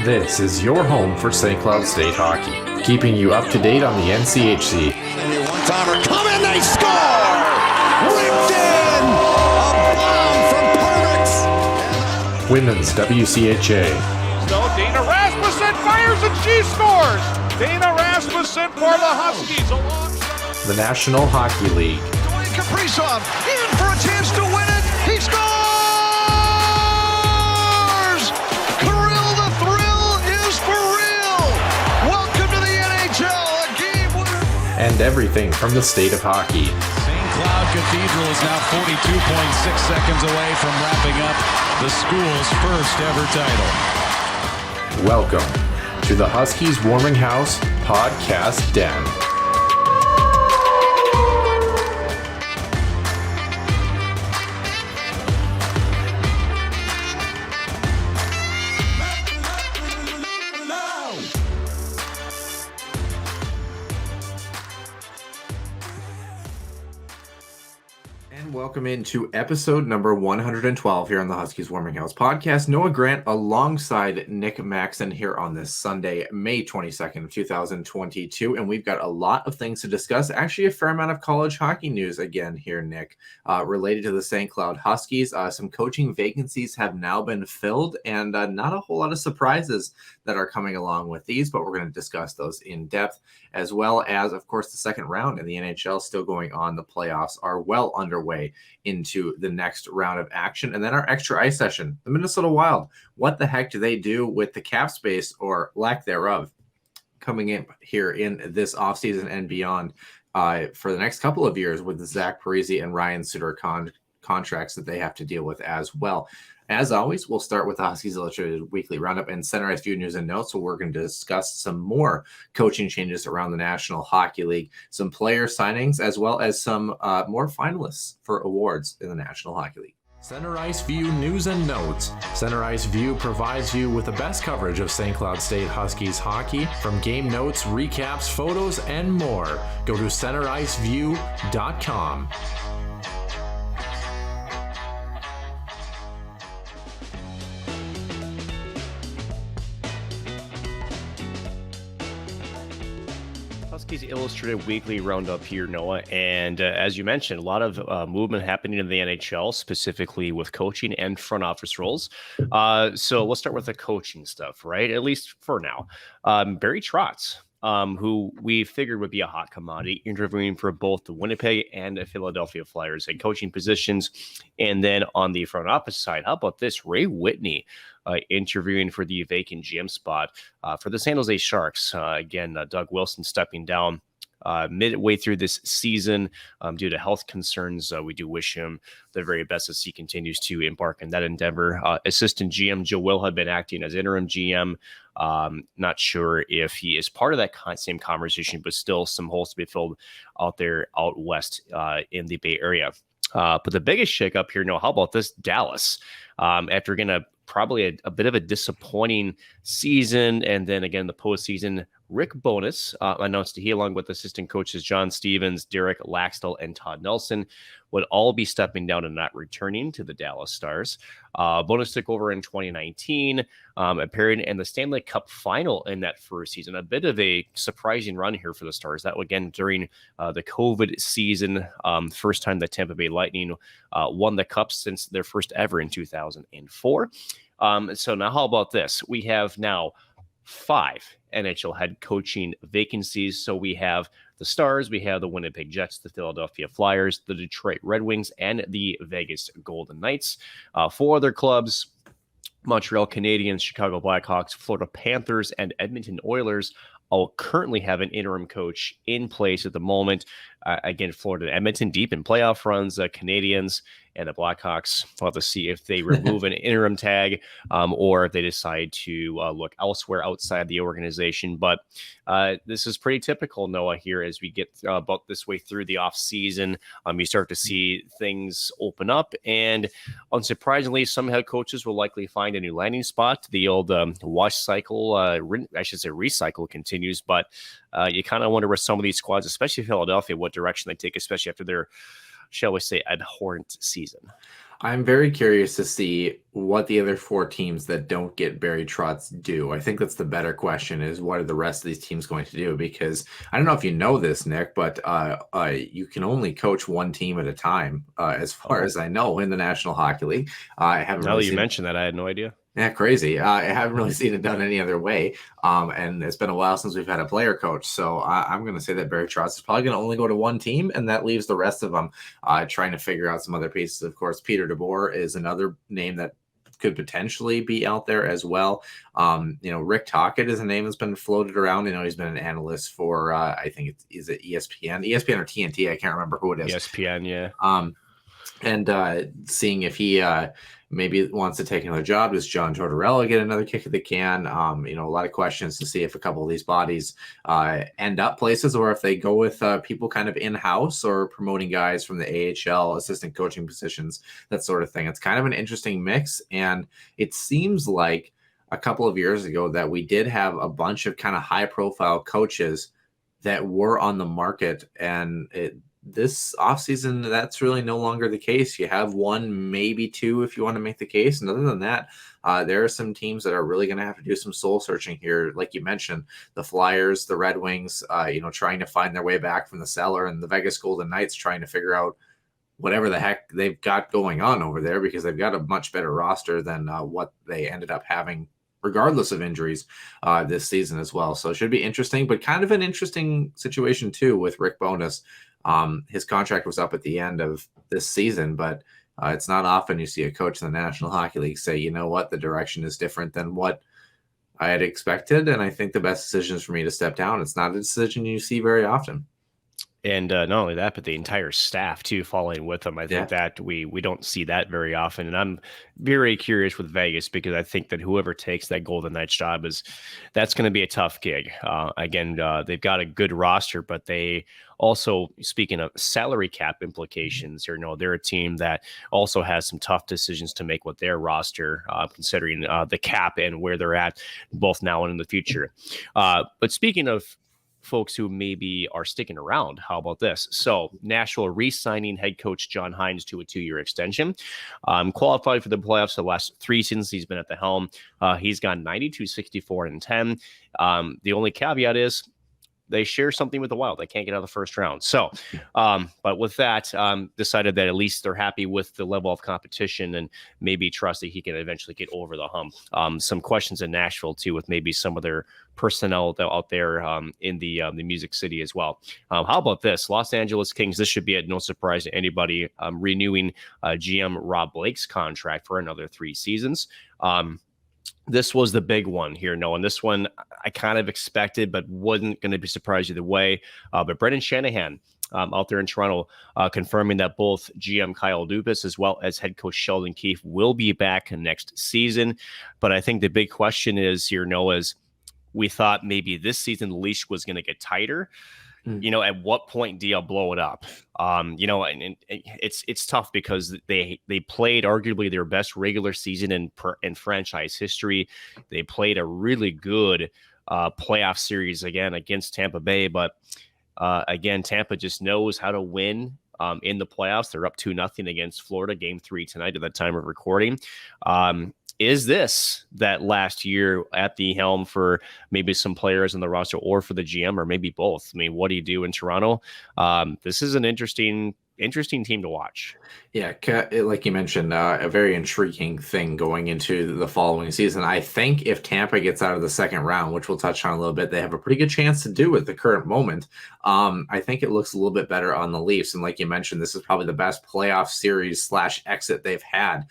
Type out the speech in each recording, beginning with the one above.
This is your home for St. Cloud State hockey, keeping you up to date on the NCHC. One-timer coming, they score! Ripped in! A bomb from Permix! Women's WCHA. So Dana Rasmussen fires and she scores! Dana Rasmussen for the Huskies alongside The National Hockey League. Dwayne Kaprizov in for a chance to win it! He scores! Kirill, the thrill is for real! Welcome to the NHL, a game winner! And everything from the state of hockey. St. Cloud Cathedral is now 42.6 seconds away from wrapping up the school's first ever title. Welcome to the Huskies Warming House Podcast Den. Welcome into episode number 112 here on the Huskies Warming House Podcast. Noah Grant alongside Nick Maxon here on this Sunday, May 22nd of 2022. And we've got a lot of things to discuss. Actually, a fair amount of college hockey news again here, Nick, related to the St. Cloud Huskies. Some coaching vacancies have now been filled and not a whole lot of surprises that are coming along with these, but we're going to discuss those in depth, as well as, of course, the second round in the NHL still going on. The playoffs are well underway into the next round of action. And then our extra ice session, the Minnesota Wild. What the heck do they do with the cap space or lack thereof coming in here in this offseason and beyond for the next couple of years with the Zach Parise and Ryan Suter contracts that they have to deal with as well. As always, we'll start with the Huskies Illustrated Weekly Roundup and Center Ice View News and Notes. So we're going to discuss some more coaching changes around the National Hockey League, some player signings, as well as some more finalists for awards in the National Hockey League. Center Ice View News and Notes. Center Ice View provides you with the best coverage of St. Cloud State Huskies hockey, from game notes, recaps, photos, and more. Go to centericeview.com. Huskies Illustrated Weekly Roundup here, Noah. And as you mentioned, a lot of movement happening in the NHL, specifically with coaching and front office roles. So let's start with the coaching stuff, right? At least for now. Barry Trotz, who we figured would be a hot commodity, interviewing for both the Winnipeg and the Philadelphia Flyers head coaching positions. And then on the front office side, how about this? Ray Whitney interviewing for the vacant GM spot for the San Jose Sharks. Again, Doug Wilson stepping down midway through this season due to health concerns. We do wish him the very best as he continues to embark on that endeavor. Assistant GM Joe Will had been acting as interim GM. Not sure if he is part of that same conversation, but still some holes to be filled out there out west in the Bay Area. But the biggest shakeup here, how about this? Dallas, after getting probably a bit of a disappointing season, and then again the postseason, Rick Bowness announced that he, along with assistant coaches John Stevens, Derek Laxdal, and Todd Nelson, would all be stepping down and not returning to the Dallas Stars. Bowness took over in 2019, appearing in the Stanley Cup final in that first season. A bit of a surprising run here for the Stars. That, again, during the COVID season, first time the Tampa Bay Lightning won the Cup since their first ever in 2004. So now how about this? We have now 5 NHL head coaching vacancies. So we have the Stars, we have the Winnipeg Jets, the Philadelphia Flyers, the Detroit Red Wings, and the Vegas Golden Knights. 4 other clubs, Montreal Canadiens, Chicago Blackhawks, Florida Panthers, and Edmonton Oilers, all currently have an interim coach in place at the moment. Again, Florida and Edmonton deep in playoff runs. Canadians and the Blackhawks, we'll have to see if they remove an interim tag or if they decide to look elsewhere outside the organization. But this is pretty typical, Noah, here as we get about this way through the offseason. You start to see things open up, and unsurprisingly, some head coaches will likely find a new landing spot. The old wash cycle, recycle continues, but you kind of wonder where some of these squads, especially Philadelphia, what direction they take, especially after their, shall we say, abhorrent season. I'm very curious to see what the other four teams that don't get Barry Trotz do. I think that's the better question, is what are the rest of these teams going to do? Because I don't know if you know this, Nick, but you can only coach one team at a time, as far as I know, in the National Hockey League. I haven't Now really that you seen mentioned that, I had no idea. Yeah, crazy. I haven't really seen it done any other way. And it's been a while since we've had a player coach. So I'm going to say that Barry Trotz is probably going to only go to one team, and that leaves the rest of them trying to figure out some other pieces. Of course, Peter DeBoer is another name that could potentially be out there as well. Rick Tocchet is a name that's been floated around. He's been an analyst for, I think is it ESPN or TNT? I can't remember who it is. ESPN, yeah. And seeing if he maybe wants to take another job. Does John Tortorella get another kick at the can? A lot of questions to see if a couple of these bodies end up places, or if they go with people kind of in-house or promoting guys from the AHL, assistant coaching positions, that sort of thing. It's kind of an interesting mix, and it seems like a couple of years ago that we did have a bunch of kind of high-profile coaches that were on the market, and this offseason, that's really no longer the case. You have one, maybe two, if you want to make the case. And other than that, there are some teams that are really going to have to do some soul searching here. Like you mentioned, the Flyers, the Red Wings, trying to find their way back from the cellar, and the Vegas Golden Knights trying to figure out whatever the heck they've got going on over there, because they've got a much better roster than what they ended up having, regardless of injuries, this season as well. So it should be interesting, but kind of an interesting situation too with Rick Bowness. His contract was up at the end of this season, but it's not often you see a coach in the National Hockey League say, you know what, the direction is different than what I had expected, and I think the best decision is for me to step down. It's not a decision you see very often. And not only that, but the entire staff too following with them. I think that we don't see that very often. And I'm very curious with Vegas, because I think that whoever takes that Golden Knights job that's going to be a tough gig. Again, they've got a good roster, but they also, speaking of salary cap implications, they're a team that also has some tough decisions to make with their roster, considering the cap and where they're at both now and in the future. But speaking of folks who maybe are sticking around, how about this? So Nashville re-signing head coach John Hines to a 2-year extension. Qualified for the playoffs the last 3 seasons he's been at the helm. He's gone 92, 64, and 10. The only caveat is they share something with the Wild. They can't get out of the first round. So, but with that, decided that at least they're happy with the level of competition and maybe trust that he can eventually get over the hump. Some questions in Nashville too, with maybe some of their personnel out there in the Music City as well. How about this? Los Angeles Kings, this should be at no surprise to anybody, renewing GM Rob Blake's contract for another 3 seasons. This was the big one here, Noah. And this one I kind of expected, but wasn't going to be surprised either way. But Brendan Shanahan out there in Toronto confirming that both GM Kyle Dubas as well as head coach Sheldon Keefe will be back next season. But I think the big question is here, Noah, is we thought maybe this season the leash was going to get tighter. At what point do you blow it up? And it's tough because they played arguably their best regular season in franchise history. They played a really good playoff series again against Tampa Bay, but again, Tampa just knows how to win in the playoffs. They're up 2-0 against Florida, Game 3 tonight at the time of recording. Is this that last year at the helm for maybe some players in the roster, or for the GM, or maybe both? I mean, what do you do in Toronto? This is an interesting team to watch. Yeah, like you mentioned, a very intriguing thing going into the following season. I think if Tampa gets out of the second round, which we'll touch on a little bit, they have a pretty good chance to do at the current moment. I think it looks a little bit better on the Leafs. And like you mentioned, this is probably the best playoff series / exit they've had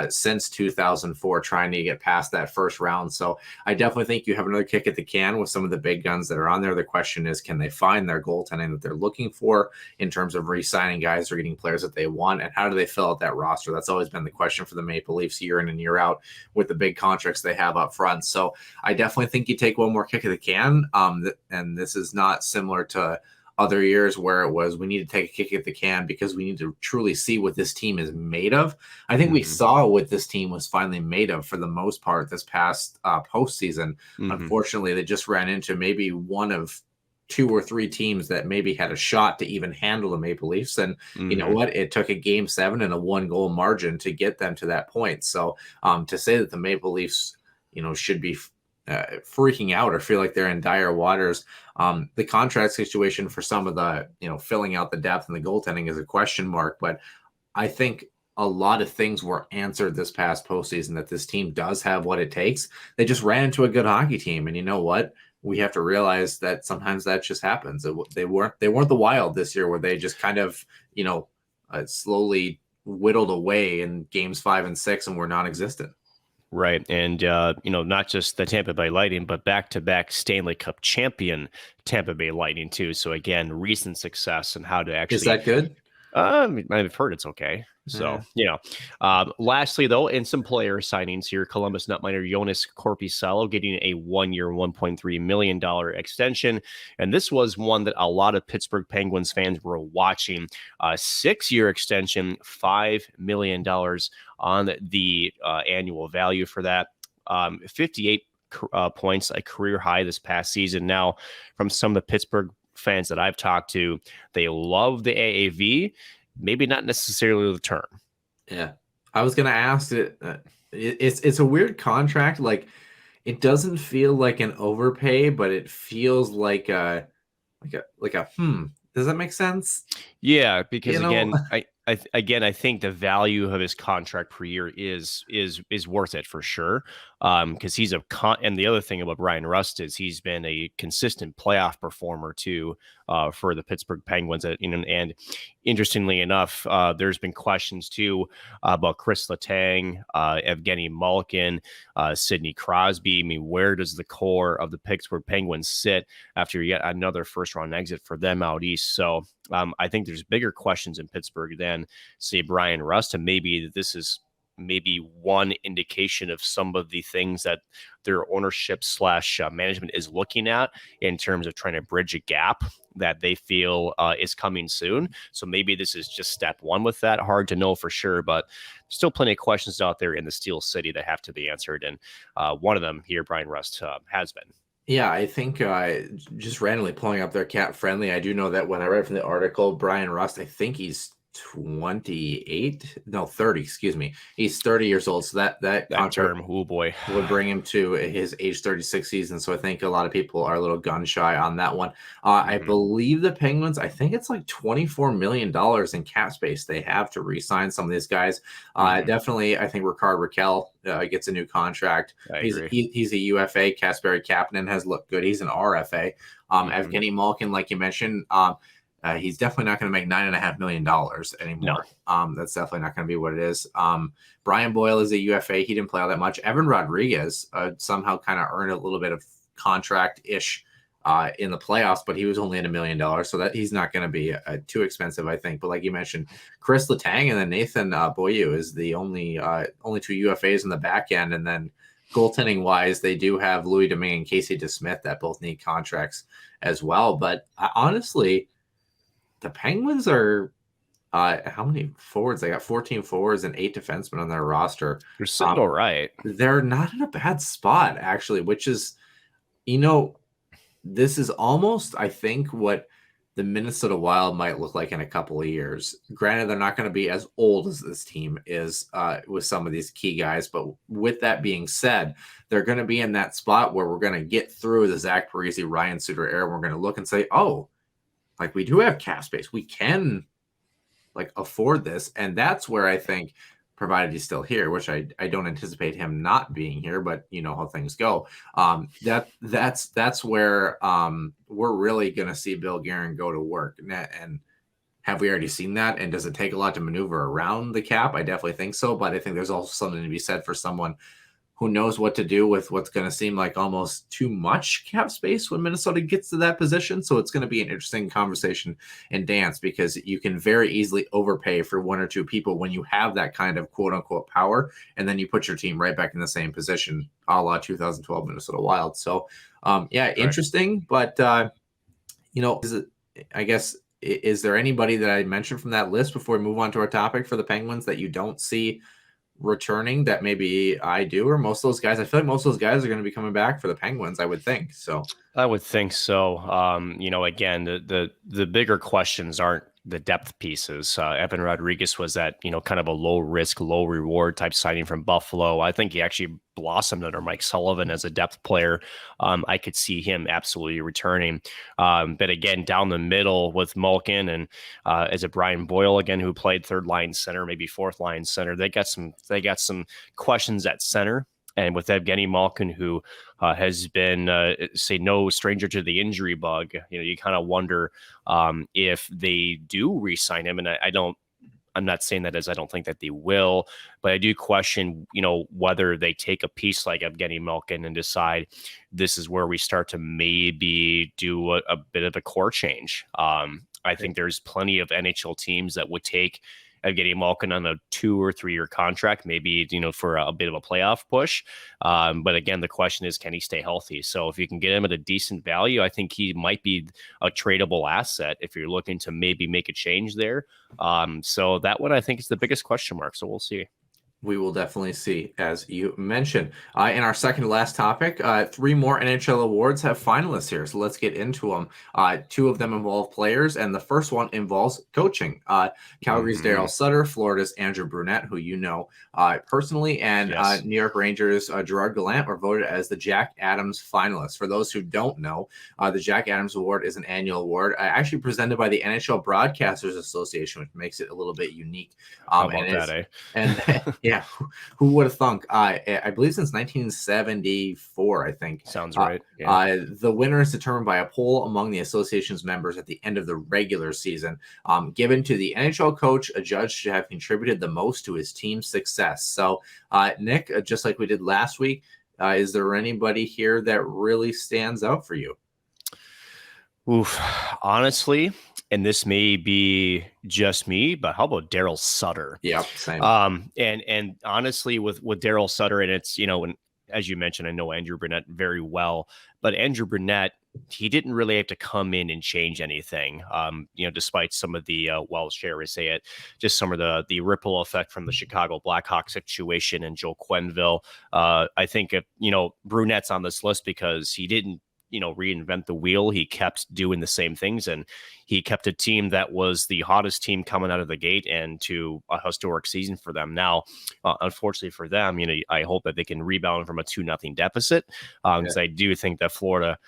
since 2004, trying to get past that first round. So I definitely think you have another kick at the can with some of the big guns that are on there. The question is, can they find their goaltending that they're looking for in terms of re-signing guys or getting players that they want? And how do they fill out that roster? That's always been the question for the Maple Leafs year in and year out with the big contracts they have up front. So I definitely think you take one more kick at the can. And this is not similar to other years where it was, we need to take a kick at the can because we need to truly see what this team is made of. I think we saw what this team was finally made of for the most part this past postseason. Unfortunately, they just ran into maybe one of 2 or 3 teams that maybe had a shot to even handle the Maple Leafs. And you know what? It took a game 7 and a 1-goal margin to get them to that point. So to say that the Maple Leafs, should be freaking out or feel like they're in dire waters. The contract situation for some of the, filling out the depth and the goaltending is a question mark. But I think a lot of things were answered this past postseason, that this team does have what it takes. They just ran into a good hockey team. And you know what? We have to realize that sometimes that just happens. They weren't the Wild this year, where they just kind of, slowly whittled away in games 5 and 6 and were non-existent. Right. And, not just the Tampa Bay Lightning, but back-to-back Stanley Cup champion Tampa Bay Lightning, too. So, again, recent success and how to actually... Is that good? I've heard it's okay. So, lastly, though, in some player signings here, Columbus netminer Jonas Korpisalo getting a 1-year, $1.3 million extension. And this was one that a lot of Pittsburgh Penguins fans were watching. 6-year extension, $5 million on the annual value for that. 58 points, a career high this past season. Now, from some of the Pittsburgh fans that I've talked to, they love the AAV, maybe not necessarily the term. Yeah, I was gonna ask it. It's a weird contract. Like, it doesn't feel like an overpay, but it feels like a Does that make sense? Yeah, because I think the value of his contract per year is worth it for sure. Because he's and the other thing about Brian Rust is he's been a consistent playoff performer too, for the Pittsburgh Penguins. And interestingly enough, there's been questions too about Chris Letang, Evgeny Malkin, Sidney Crosby. I mean, where does the core of the Pittsburgh Penguins sit after yet another first-round exit for them out east? So I think there's bigger questions in Pittsburgh than, say, Brian Rust, and maybe this is one indication of some of the things that their ownership / management is looking at in terms of trying to bridge a gap that they feel is coming soon. So maybe this is just step one with that. Hard to know for sure, but still plenty of questions out there in the Steel City that have to be answered. And one of them here, Brian Rust, has been. Yeah, I think just randomly pulling up their Cap Friendly, I do know that when I read from the article, Brian Rust, I think he's 30, excuse me. He's 30 years old. So that term, oh boy, would bring him to his age 36 season. So I think a lot of people are a little gun shy on that one. I believe the Penguins, I think it's like $24 million in cap space they have to re-sign some of these guys. Definitely, I think Rickard Rakell gets a new contract. He's a UFA. Kasperi Kapanen has looked good. He's an RFA. Evgeny Malkin, like you mentioned, he's definitely not going to make $9.5 million anymore. No. That's definitely not going to be what it is. Brian Boyle is a UFA. He didn't play all that much. Evan Rodriguez somehow kind of earned a little bit of contract-ish in the playoffs, but he was only at $1 million, so that he's not going to be too expensive, I think. But like you mentioned, Chris Letang and then Nathan Beaulieu is the only two UFAs in the back end, and then goaltending-wise, they do have Louis Domingue and Casey DeSmith that both need contracts as well. But honestly, the Penguins are how many forwards? They got 14 forwards and 8 defensemen on their roster. They're sitting all right. They're not in a bad spot, actually, which is, this is almost, I think, what the Minnesota Wild might look like in a couple of years. Granted, they're not going to be as old as this team is with some of these key guys. But with that being said, they're going to be in that spot where we're going to get through the Zach Parise, Ryan Suter era. We're going to look and say, oh, like, we do have cap space. We can afford this. And that's where I think, provided he's still here, which I don't anticipate him not being here, but you know how things go. That's where we're really going to see Bill Guerin go to work. And have we already seen that? And does it take a lot to maneuver around the cap? I definitely think so. But I think there's also something to be said for someone who knows what to do with what's going to seem like almost too much cap space when Minnesota gets to that position. So it's going to be an interesting conversation and dance, because you can very easily overpay for 1 or 2 people when you have that kind of quote unquote power. And then you put your team right back in the same position, a la 2012 Minnesota Wild. So interesting, but is there anybody that I mentioned from that list before we move on to our topic for the Penguins that you don't see returning that maybe I do, or most of those guys. I feel like most of those guys are going to be coming back for the Penguins, I would think. So I would think so. Again, the bigger questions aren't the depth pieces. Evan Rodriguez was that, kind of a low risk, low reward type signing from Buffalo. I think he actually blossomed under Mike Sullivan as a depth player. I could see him absolutely returning. But again, down the middle with Malkin and as a Brian Boyle again, who played third line center, maybe fourth line center, they got some questions at center. And with Evgeny Malkin, who has been, say, no stranger to the injury bug, you kind of wonder if they do re-sign him. And I'm not saying that as I don't think that they will, but I do question, whether they take a piece like Evgeny Malkin and decide this is where we start to maybe do a bit of a core change. I think there's plenty of NHL teams that would take Evgeny Malkin on a 2 or 3 year contract, maybe, for a bit of a playoff push. But again, the question is, can he stay healthy? So if you can get him at a decent value, I think he might be a tradable asset if you're looking to maybe make a change there. So that one, I think, is the biggest question mark. So we'll see. We will definitely see, as you mentioned. In our second to last topic, 3 more NHL awards have finalists here, so let's get into them. 2 of them involve players, and the first one involves coaching. Calgary's Daryl Sutter, Florida's Andrew Brunette, who you know personally, and Yes. New York Rangers' Gerard Gallant were voted as the Jack Adams finalists. For those who don't know, the Jack Adams Award is an annual award actually presented by the NHL Broadcasters Association, which makes it a little bit unique. How about that, eh? And yeah, who would have thunk? I believe since 1974, I think. Sounds right. Yeah. The winner is determined by a poll among the association's members at the end of the regular season, given to the NHL coach, a judge to have contributed the most to his team's success. So, Nick, just like we did last week, is there anybody here that really stands out for you? Oof, honestly, and this may be just me, but how about Daryl Sutter? Yep, same. And honestly, with Daryl Sutter, and it's, and as you mentioned, I know Andrew Brunette very well, but Andrew Brunette, he didn't really have to come in and change anything. Despite some of the, share we say it, just some of the ripple effect from the Chicago Blackhawks situation and Joe Quenneville. I think if, Brunette's on this list because he didn't, reinvent the wheel. He kept doing the same things, and he kept a team that was the hottest team coming out of the gate and to a historic season for them. Now, unfortunately for them, I hope that they can rebound from a 2-0 deficit, because I do think that Florida,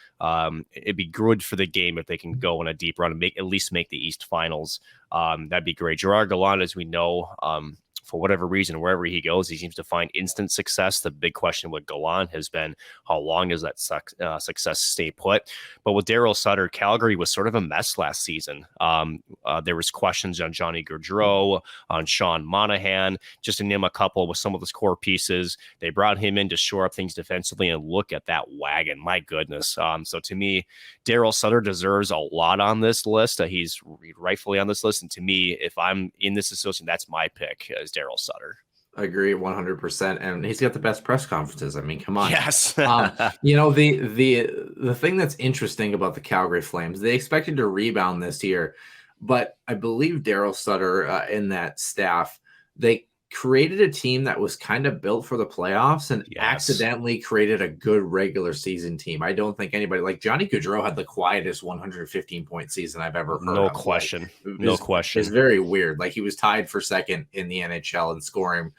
it'd be good for the game if they can go on a deep run and at least make the East Finals. That'd be great. Gerard Gallant, as we know, for whatever reason, wherever he goes, he seems to find instant success. The big question with Gallant has been, how long does that success stay put? But with Daryl Sutter, Calgary was sort of a mess last season. There was questions on Johnny Gaudreau, on Sean Monahan, just to name a couple with some of his core pieces. They brought him in to shore up things defensively, and look at that wagon. My goodness. So to me, Daryl Sutter deserves a lot on this list. He's rightfully on this list. And to me, if I'm in this association, that's my pick, is Daryl Sutter. I agree 100%, and he's got the best press conferences. I mean, come on. Yes. The thing that's interesting about the Calgary Flames, they expected to rebound this year, but I believe Daryl Sutter in that staff, they created a team that was kind of built for the playoffs and accidentally created a good regular season team. I don't think anybody, like Johnny Gaudreau, had the quietest 115-point season I've ever heard. No question. No question. It's very weird. Like, he was tied for second in the NHL in scoring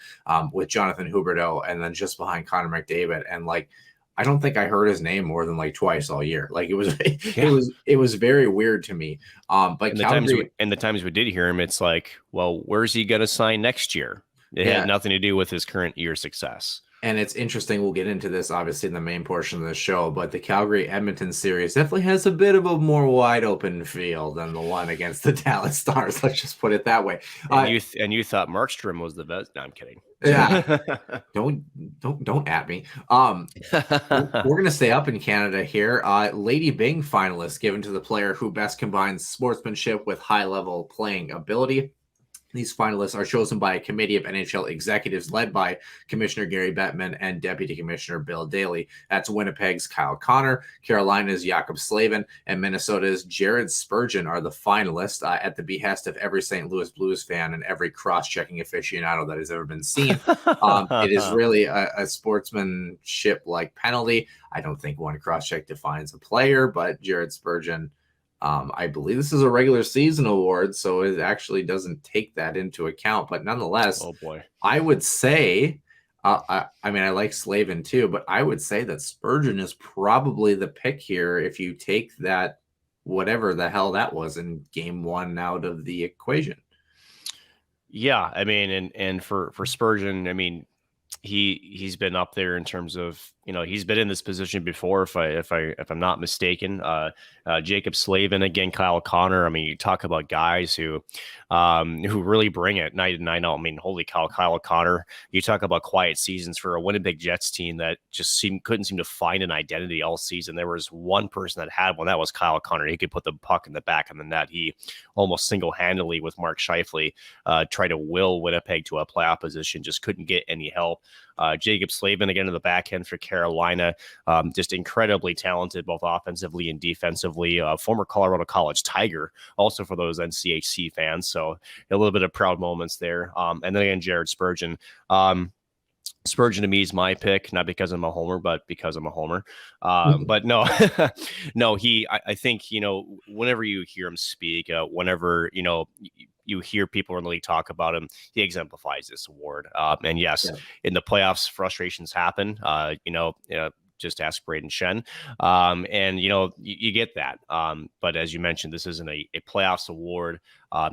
with Jonathan Huberdeau, and then just behind Connor McDavid. And like, I don't think I heard his name more than like twice all year. Like, it was very weird to me. But the times we did hear him, it's like, well, where's he going to sign next year? It had nothing to do with his current year's success. And it's interesting. We'll get into this, obviously, in the main portion of the show. But the Calgary-Edmonton series definitely has a bit of a more wide-open feel than the one against the Dallas Stars. Let's just put it that way. And you thought Markstrom was the best? No, I'm kidding. Yeah. Don't at me. We're gonna stay up in Canada here. Lady Byng finalist given to the player who best combines sportsmanship with high-level playing ability. These finalists are chosen by a committee of NHL executives led by Commissioner Gary Bettman and Deputy Commissioner Bill Daly. That's Winnipeg's Kyle Connor, Carolina's Jakob Slavin, and Minnesota's Jared Spurgeon are the finalists at the behest of every St. Louis Blues fan and every cross-checking aficionado that has ever been seen. It is really a sportsmanship-like penalty. I don't think one cross-check defines a player, but Jared Spurgeon, I believe this is a regular season award, so it actually doesn't take that into account. But nonetheless, Oh boy, I would say, I mean, I like Slavin too, but I would say that Spurgeon is probably the pick here if you take that, whatever the hell that was in game one out of the equation. yeah. I mean, and for Spurgeon, I mean, he's been up there in terms of, he's been in this position before, if I'm not mistaken. Jacob Slavin, again, Kyle Connor. I mean, you talk about guys who really bring it night in, night out. I mean, holy cow, Kyle Connor. You talk about quiet seasons for a Winnipeg Jets team that just couldn't seem to find an identity all season. There was one person that had one. That was Kyle Connor. He could put the puck in the back of the net. He almost single-handedly with Mark Scheifele tried to will Winnipeg to a playoff position. Just couldn't get any help. Jacob Slavin, again, in the back end for Carolina, just incredibly talented, both offensively and defensively. Former Colorado College Tiger, also for those NCHC fans. So a little bit of proud moments there. And then again, Jared Spurgeon. Spurgeon to me is my pick, not because I'm a homer, but because I'm a homer. But no, no, I think, whenever you hear him speak, whenever, you hear people in the league talk about him, he exemplifies this award. And yes, in the playoffs, frustrations happen. Just ask Braden Shen. And, you get that. But as you mentioned, this isn't a playoffs award.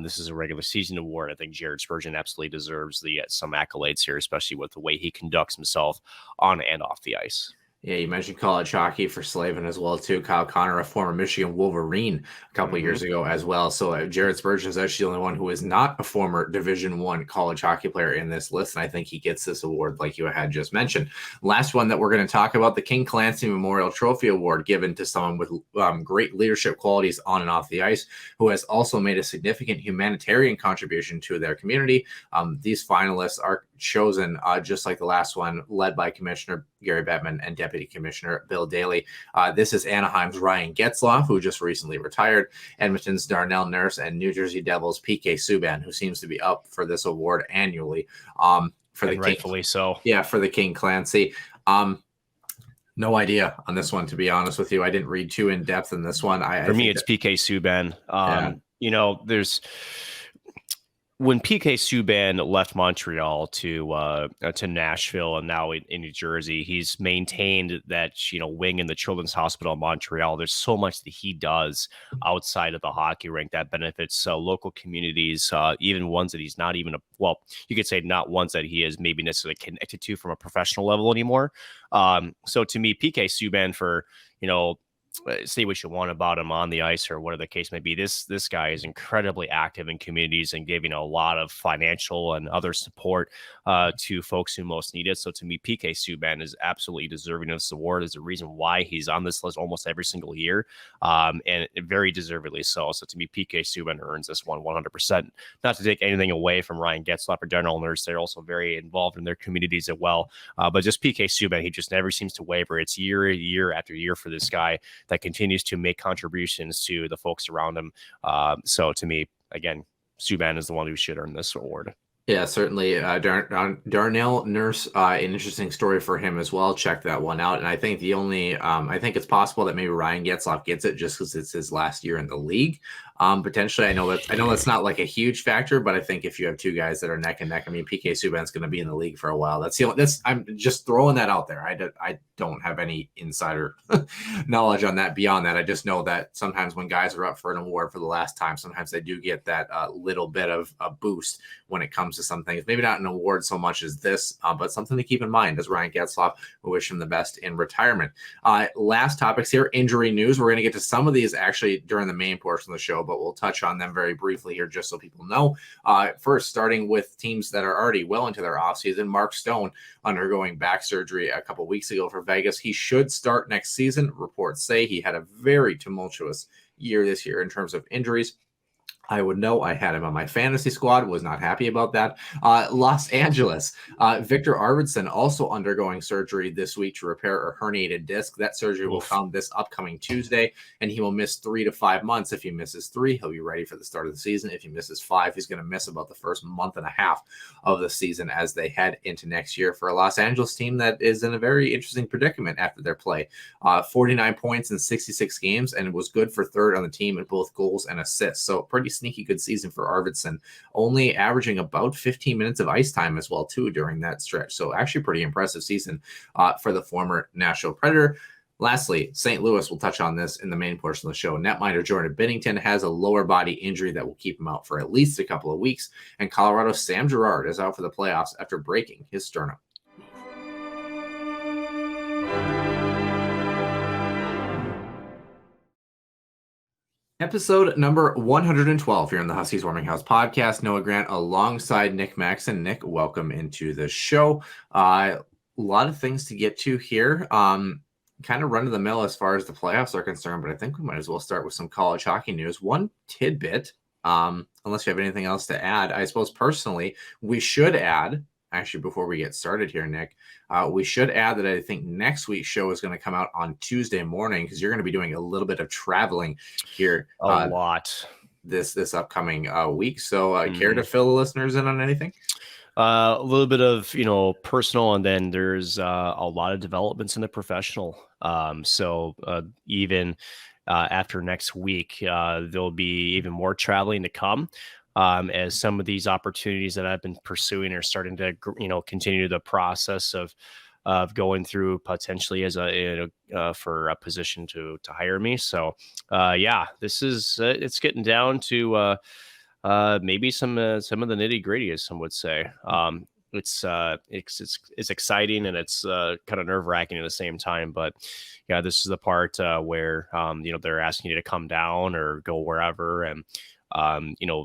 This is a regular season award. I think Jared Spurgeon absolutely deserves some accolades here, especially with the way he conducts himself on and off the ice. Yeah, you mentioned college hockey for Slavin as well, too. Kyle Connor, a former Michigan Wolverine a couple of years ago as well. So Jared Spurgeon is actually the only one who is not a former Division I college hockey player in this list, and I think he gets this award like you had just mentioned. Last one that we're going to talk about, the King Clancy Memorial Trophy Award, given to someone with great leadership qualities on and off the ice, who has also made a significant humanitarian contribution to their community. These finalists are chosen just like the last one, led by Commissioner Gary Bettman and Deputy Commissioner Bill Daly. This is Anaheim's Ryan Getzlaff, who just recently retired, Edmonton's Darnell Nurse, and New Jersey Devils' PK Subban, who seems to be up for this award annually. For the rightfully so. Yeah, for the King Clancy. No idea on this one, to be honest with you. I didn't read too in depth in this one. For me, it's PK Subban. There's when PK Subban left Montreal to Nashville and now in New Jersey, he's maintained that wing in the Children's Hospital in Montreal. There's so much that he does outside of the hockey rink that benefits local communities, even ones that he's not even you could say not ones that he is maybe necessarily connected to from a professional level anymore. So to me, PK Subban, for say what you want about him on the ice or whatever the case may be, this guy is incredibly active in communities and giving a lot of financial and other support to folks who most need it. So to me, PK Subban is absolutely deserving of this award. There's a reason why he's on this list almost every single year, and very deservedly so. So to me, PK Subban earns this one 100%. Not to take anything away from Ryan Getzlaff or General Nurse. They're also very involved in their communities as well. But just PK Subban, he just never seems to waver. It's year after year for this guy that continues to make contributions to the folks around him. So to me, again, Subban is the one who should earn this award. Yeah, certainly. Darnell Nurse, an interesting story for him as well. Check that one out. And I think I think it's possible that maybe Ryan Getzlaff gets it just because it's his last year in the league. Potentially, I know that's not like a huge factor, but I think if you have two guys that are neck and neck, I mean, PK Subban's going to be in the league for a while. I'm just throwing that out there. I don't have any insider knowledge on that. Beyond that, I just know that sometimes when guys are up for an award for the last time, sometimes they do get that little bit of a boost when it comes to some things. Maybe not an award so much as this, but something to keep in mind as Ryan Getzlaff. We wish him the best in retirement. Last topics here, injury news. We're going to get to some of these actually during the main portion of the show, but we'll touch on them very briefly here just so people know. First, starting with teams that are already well into their offseason, Mark Stone undergoing back surgery a couple weeks ago for Vegas. He should start next season. Reports say he had a very tumultuous year this year in terms of injuries. I would know. I had him on my fantasy squad, was not happy about that. Los Angeles, Victor Arvidsson also undergoing surgery this week to repair a herniated disc. That surgery will come this upcoming Tuesday, and he will miss 3 to 5 months. If he misses 3, he'll be ready for the start of the season. If he misses 5, he's going to miss about the first month and a half of the season as they head into next year for a Los Angeles team that is in a very interesting predicament after their play. 49 points in 66 games, and was good for third on the team in both goals and assists. So pretty sneaky good season for Arvidsson, only averaging about 15 minutes of ice time as well too during that stretch. So actually pretty impressive season for the former Nashville Predator. Lastly, St. Louis, will touch on this in the main portion of the show. Netminder Jordan Binnington has a lower body injury that will keep him out for at least a couple of weeks. And Colorado's Sam Girard is out for the playoffs after breaking his sternum. Episode number 112 here on the Huskies Warming House podcast. Noah Grant alongside Nick Maxon. Nick, welcome into the show. A lot of things to get to here. Kind of run of the mill as far as the playoffs are concerned, but I think we might as well start with some college hockey news. One tidbit, unless you have anything else to add. I suppose personally, we should add, actually, before we get started here, Nick, we should add that I think next week's show is going to come out on Tuesday morning because you're going to be doing a little bit of traveling here. A lot. This upcoming week. So care to fill the listeners in on anything? A little bit of, personal, and then there's a lot of developments in the professional. So even after next week, there'll be even more traveling to come. As some of these opportunities that I've been pursuing are starting to, continue the process of going through potentially as for a position to hire me. So, this is it's getting down to maybe some of the nitty gritty, as some would say. It's exciting, and it's kind of nerve wracking at the same time. But yeah, this is the part where they're asking you to come down or go wherever and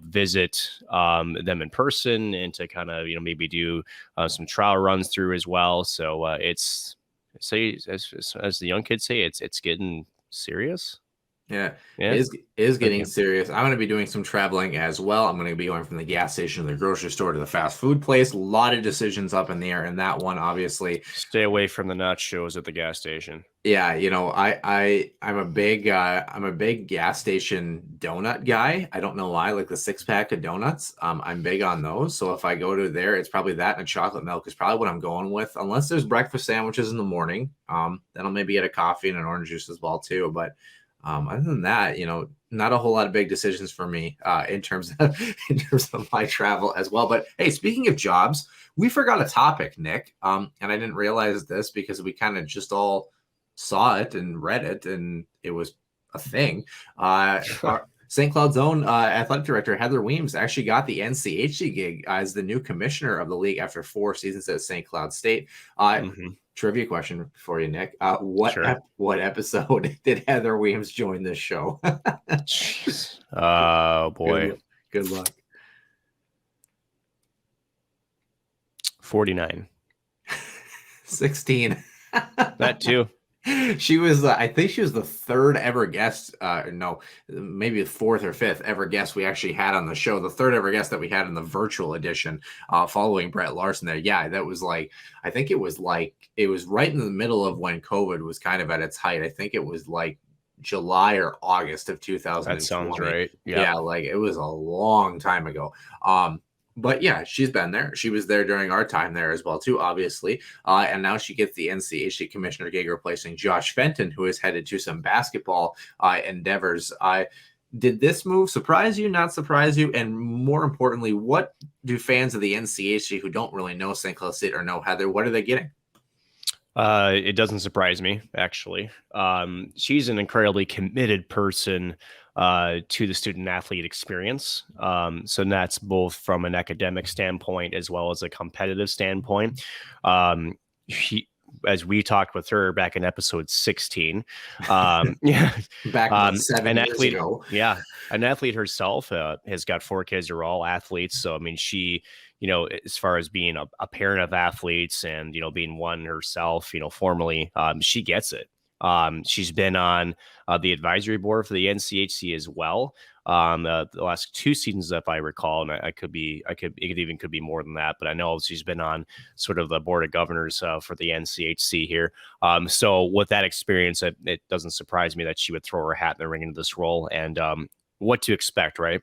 visit them in person, and to kind of, maybe do some trial runs through as well. So it's, say, as the young kids say, it's getting serious. Yeah, is getting serious. I'm going to be doing some traveling as well. I'm going to be going from the gas station to the grocery store to the fast food place. A lot of decisions up in the air in that one, obviously. Stay away from the nachos at the gas station. Yeah, I'm a big gas station donut guy. I don't know why, like the 6-pack of donuts. I'm big on those. So if I go to there, it's probably that, and a chocolate milk is probably what I'm going with. Unless there's breakfast sandwiches in the morning, then I'll maybe get a coffee and an orange juice as well too. But other than that, not a whole lot of big decisions for me in terms of my travel as well. But hey, speaking of jobs, we forgot a topic, Nick, and I didn't realize this because we kind of just all saw it and read it, and it was a thing. St. Cloud's own athletic director Heather Weems actually got the NCHC gig as the new commissioner of the league after 4 seasons at St. Cloud State. Trivia question for you, Nick. What episode did Heather Weems join this show? Jeez. Oh, boy. Good luck. 49. 16. That too. She was, I think she was the 3rd ever guest. No, maybe the 4th or 5th ever guest we actually had on the show. The 3rd ever guest that we had in the virtual edition, following Brett Larson there. Yeah, that was like, I think it was right in the middle of when COVID was kind of at its height. I think it was like July or August of 2020. That sounds right. Yeah, like it was a long time ago. But yeah, she's been there. She was there during our time there as well, too, obviously. And now she gets the NCHC commissioner gig, replacing Josh Fenton, who is headed to some basketball endeavors. Did this move surprise you, not surprise you? And more importantly, what do fans of the NCHC who don't really know St. Cloud State or know Heather, what are they getting? It doesn't surprise me, actually. She's an incredibly committed person to the student athlete experience. So that's both from an academic standpoint as well as a competitive standpoint. As we talked with her back in episode 16, back 7 years ago. Yeah. An athlete herself has got 4 kids who are all athletes. So, I mean, she, as far as being a parent of athletes and, being one herself, formerly, she gets it. She's been on the advisory board for the NCHC as well. The last 2 seasons, if I recall, and it could be more than that, but I know she's been on sort of the board of governors for the NCHC here. So with that experience, it doesn't surprise me that she would throw her hat in the ring into this role. And what to expect, right?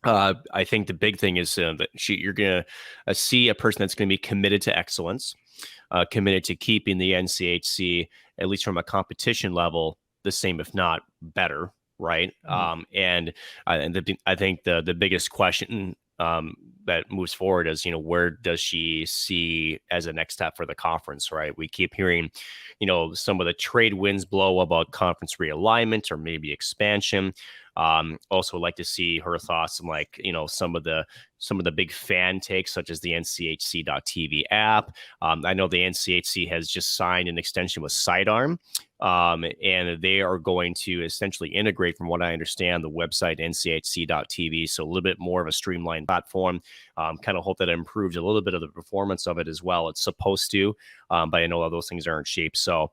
I think the big thing is that you're going to see a person that's going to be committed to excellence, committed to keeping the NCHC, at least from a competition level, the same, if not better. Right. And I think the biggest question that moves forward is, where does she see as a next step for the conference? Right. We keep hearing, some of the trade winds blow about conference realignment or maybe expansion. Also like to see her thoughts on some of the big fan takes, such as the NCHC.TV app. I know the NCHC has just signed an extension with Sidearm, and they are going to essentially integrate, from what I understand, the website NCHC.TV. So a little bit more of a streamlined platform. Kind of hope that it improves a little bit of the performance of it as well. It's supposed to, but I know all those things aren't cheap. So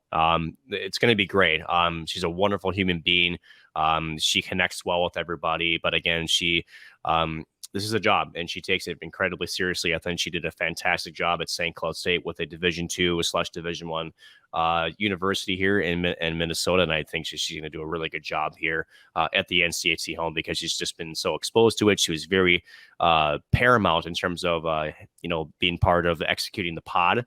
it's going to be great. She's a wonderful human being. She connects well with everybody, but again, this is a job and she takes it incredibly seriously. I think she did a fantastic job at St. Cloud State with a Division II/Division I university here in Minnesota. And I think she's going to do a really good job here at the NCHC home because she's just been so exposed to it. She was very paramount in terms of, being part of executing the pod.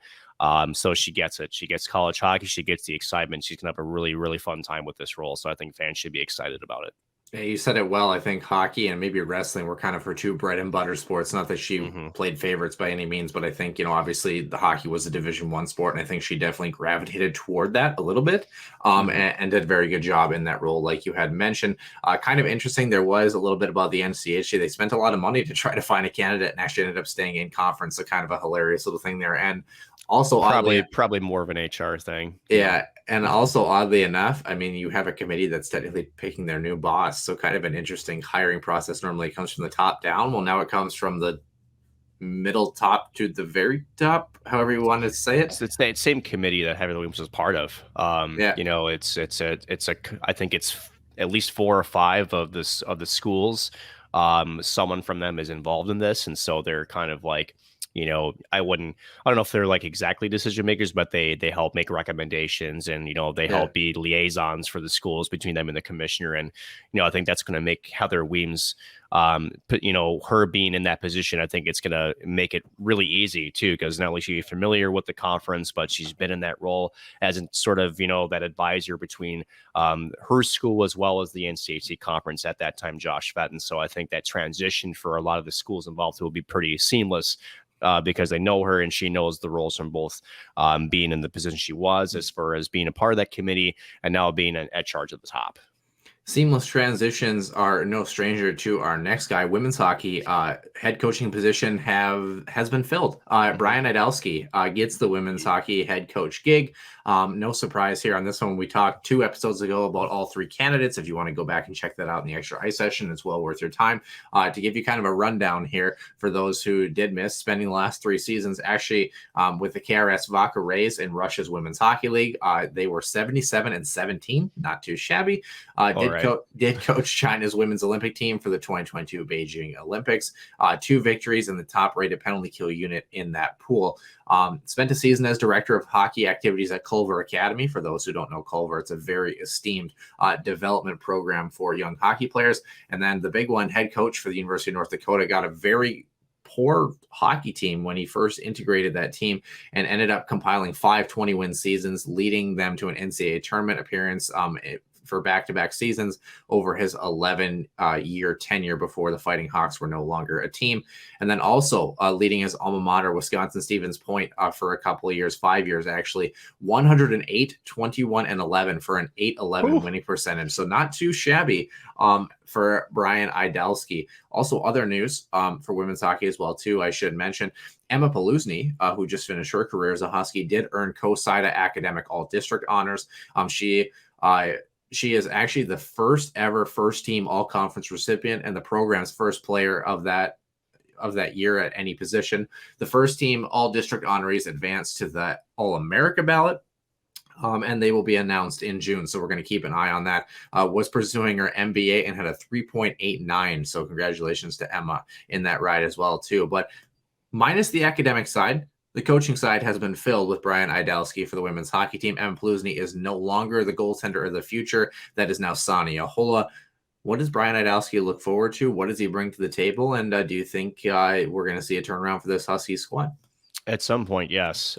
So she gets it. She gets college hockey. She gets the excitement. She's going to have a really, really fun time with this role. So I think fans should be excited about it. Yeah, you said it well. I think hockey and maybe wrestling were kind of her 2 bread and butter sports. Not that she played favorites by any means, but I think, obviously the hockey was a Division I sport, and I think she definitely gravitated toward that a little bit and did a very good job in that role, like you had mentioned. Kind of interesting, there was a little bit about the NCHC. They spent a lot of money to try to find a candidate and actually ended up staying in conference, so kind of a hilarious little thing there. And also probably more of an HR thing. Yeah. And also, oddly enough, I mean, you have a committee that's technically picking their new boss. So kind of an interesting hiring process. Normally it comes from the top down. Well, now it comes from the middle top to the very top, however you want to say it. It's the same committee that Heather Williams was part of. Yeah. I think it's at least 4 or 5 of the schools. Someone from them is involved in this. And so they're kind of like, I don't know if they're like exactly decision makers, but they help make recommendations and, they help be liaisons for the schools between them and the commissioner. And, I think that's going to make Heather Weems, her being in that position, I think it's going to make it really easy too, because not only is she familiar with the conference, but she's been in that role as in sort of, that advisor between her school as well as the NCHC conference at that time, Josh Fetton. So I think that transition for a lot of the schools involved will be pretty seamless. Because they know her and she knows the roles from both being in the position she was as far as being a part of that committee and now being at charge at the top. Seamless transitions are no stranger to our next guy. Women's hockey head coaching position has been filled. Brian Adelski gets the women's hockey head coach gig. No surprise here on this one. We talked 2 episodes ago about all 3 candidates. If you want to go back and check that out in the Extra Ice session, it's well worth your time. To give you kind of a rundown here for those who did miss spending the last 3 seasons, actually with the KRS Vodka Rays in Russia's Women's Hockey League, they were 77-17, not too shabby. Did coach China's women's Olympic team for the 2022 Beijing Olympics. 2 victories in the top-rated penalty kill unit in that pool. Spent a season as director of hockey activities at Culver Academy. For those who don't know Culver, it's a very esteemed development program for young hockey players. And then the big one, head coach for the University of North Dakota, got a very poor hockey team when he first integrated that team and ended up compiling 5 20-win seasons, leading them to an NCAA tournament appearance for back-to-back seasons over his 11-year tenure before the Fighting Hawks were no longer a team. And then also leading his alma mater, Wisconsin Stevens Point, for a couple of years, 5 years actually, 108, 21, and 11 for an 811 winning percentage. So not too shabby for Brian Adelski. Also other news for women's hockey as well, too, I should mention. Emma Paluzny, who just finished her career as a Husky, did earn COSIDA Academic All-District honors. She is actually the first ever first-team all-conference recipient and the program's first player of that year at any position. The first-team all-district honorees advanced to the All-America ballot. And they will be announced in June. So we're going to keep an eye on that. Was pursuing her MBA and had a 3.89. So congratulations to Emma in that ride as well, too. But minus the academic side, the coaching side has been filled with Brian Adelski for the women's hockey team. Emma Plusny is no longer the goaltender of the future. That is now Sani Ahola. What does Brian Adelski look forward to? What does he bring to the table? And do you think we're going to see a turnaround for this Huskies squad? At some point, yes.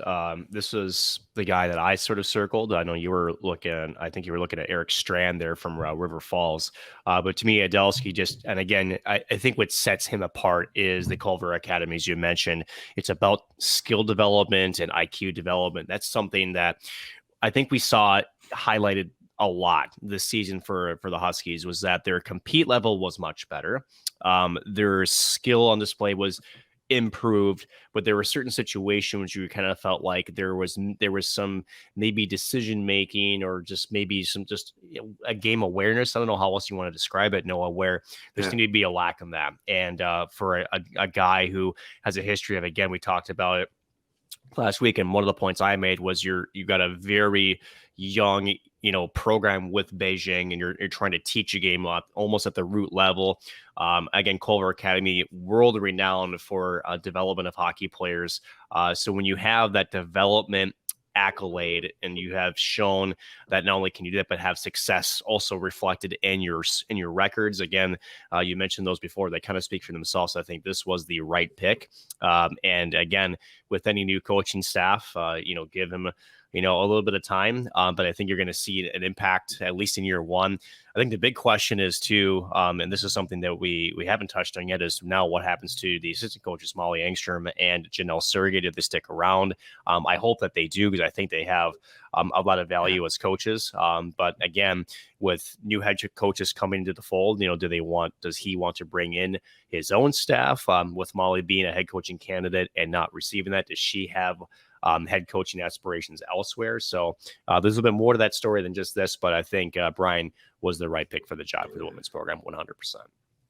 This was the guy that I sort of circled. I know you were looking, I think you were looking at Eric Strand there from River Falls. But to me, Adelski just, and again, I think what sets him apart is the Culver Academy, as you mentioned. It's about skill development and IQ development. That's something that I think we saw highlighted a lot this season for the Huskies, was that their compete level was much better. Their skill on display was improved, but there were certain situations you kind of felt like there was some maybe decision making, or just maybe some a game awareness. I don't know how else you want to describe it, Noah, where there seemed to be a lack of that. And for a guy who has a history of, again, we talked about it last week, and one of the points I made was you got a very young program with Beijing, and you're trying to teach a game almost at the root level. Again, Culver Academy, world renowned for development of hockey players. So when you have that development accolade, and you have shown that not only can you do that, but have success also reflected in your records. Again, you mentioned those before; they kind of speak for themselves. So I think this was the right pick. And again, with any new coaching staff, give him a little bit of time, but I think you're going to see an impact at least in year one. I think the big question is too, and this is something that we haven't touched on yet, is now what happens to the assistant coaches, Molly Angstrom and Janelle Surrogate, if they stick around. I hope that they do, because I think they have a lot of value as coaches. But again, with new head coaches coming into the fold, does he want to bring in his own staff? With Molly being a head coaching candidate and not receiving that, does she have head coaching aspirations elsewhere? So there's a bit more to that story than just this, but I think Brian was the right pick for the job for the women's program, 100%.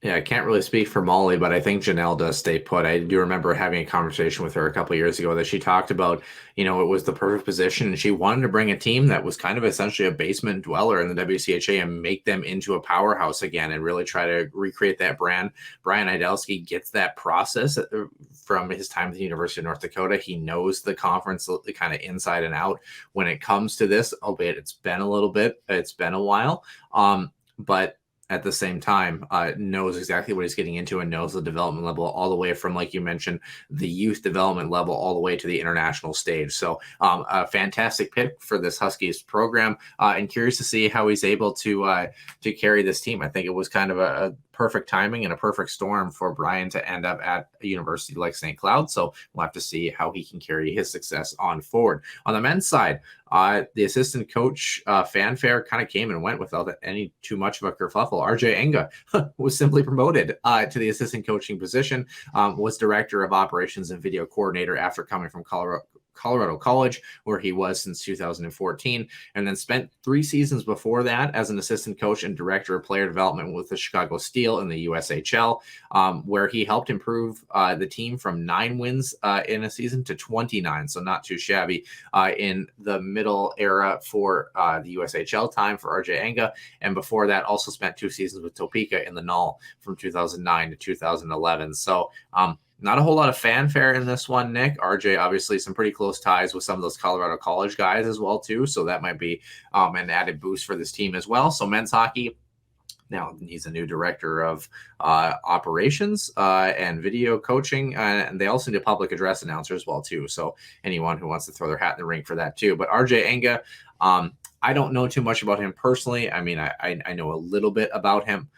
Yeah, I can't really speak for Molly, but I think Janelle does stay put. I do remember having a conversation with her a couple of years ago that she talked about, it was the perfect position, and she wanted to bring a team that was kind of essentially a basement dweller in the WCHA and make them into a powerhouse again and really try to recreate that brand. Brian Adelski gets that process from his time at the University of North Dakota. He knows the conference kind of inside and out when it comes to this, albeit it's been a while. But at the same time, knows exactly what he's getting into and knows the development level all the way from, like you mentioned, the youth development level all the way to the international stage. So a fantastic pick for this Huskies program, and curious to see how he's able to carry this team. I think it was kind of a perfect timing and a perfect storm for Brian to end up at a university like St. Cloud. So we'll have to see how he can carry his success on forward. On the men's side, the assistant coach fanfare kind of came and went without any too much of a kerfuffle. RJ Enga was simply promoted to the assistant coaching position, was director of operations and video coordinator after coming from Colorado College, where he was since 2014, and then spent 3 seasons before that as an assistant coach and director of player development with the Chicago Steel in the USHL, where he helped improve the team from 9 wins in a season to 29, so not too shabby in the middle era for the USHL time for RJ Enga. And before that, also spent 2 seasons with Topeka in the Null from 2009 to 2011. So not a whole lot of fanfare in this one, Nick. RJ, obviously, some pretty close ties with some of those Colorado College guys as well, too. So that might be an added boost for this team as well. So men's hockey now needs a new director of operations and video coaching. And they also need a public address announcer as well, too. So anyone who wants to throw their hat in the ring for that, too. But RJ Enga, I don't know too much about him personally. I mean, I know a little bit about him.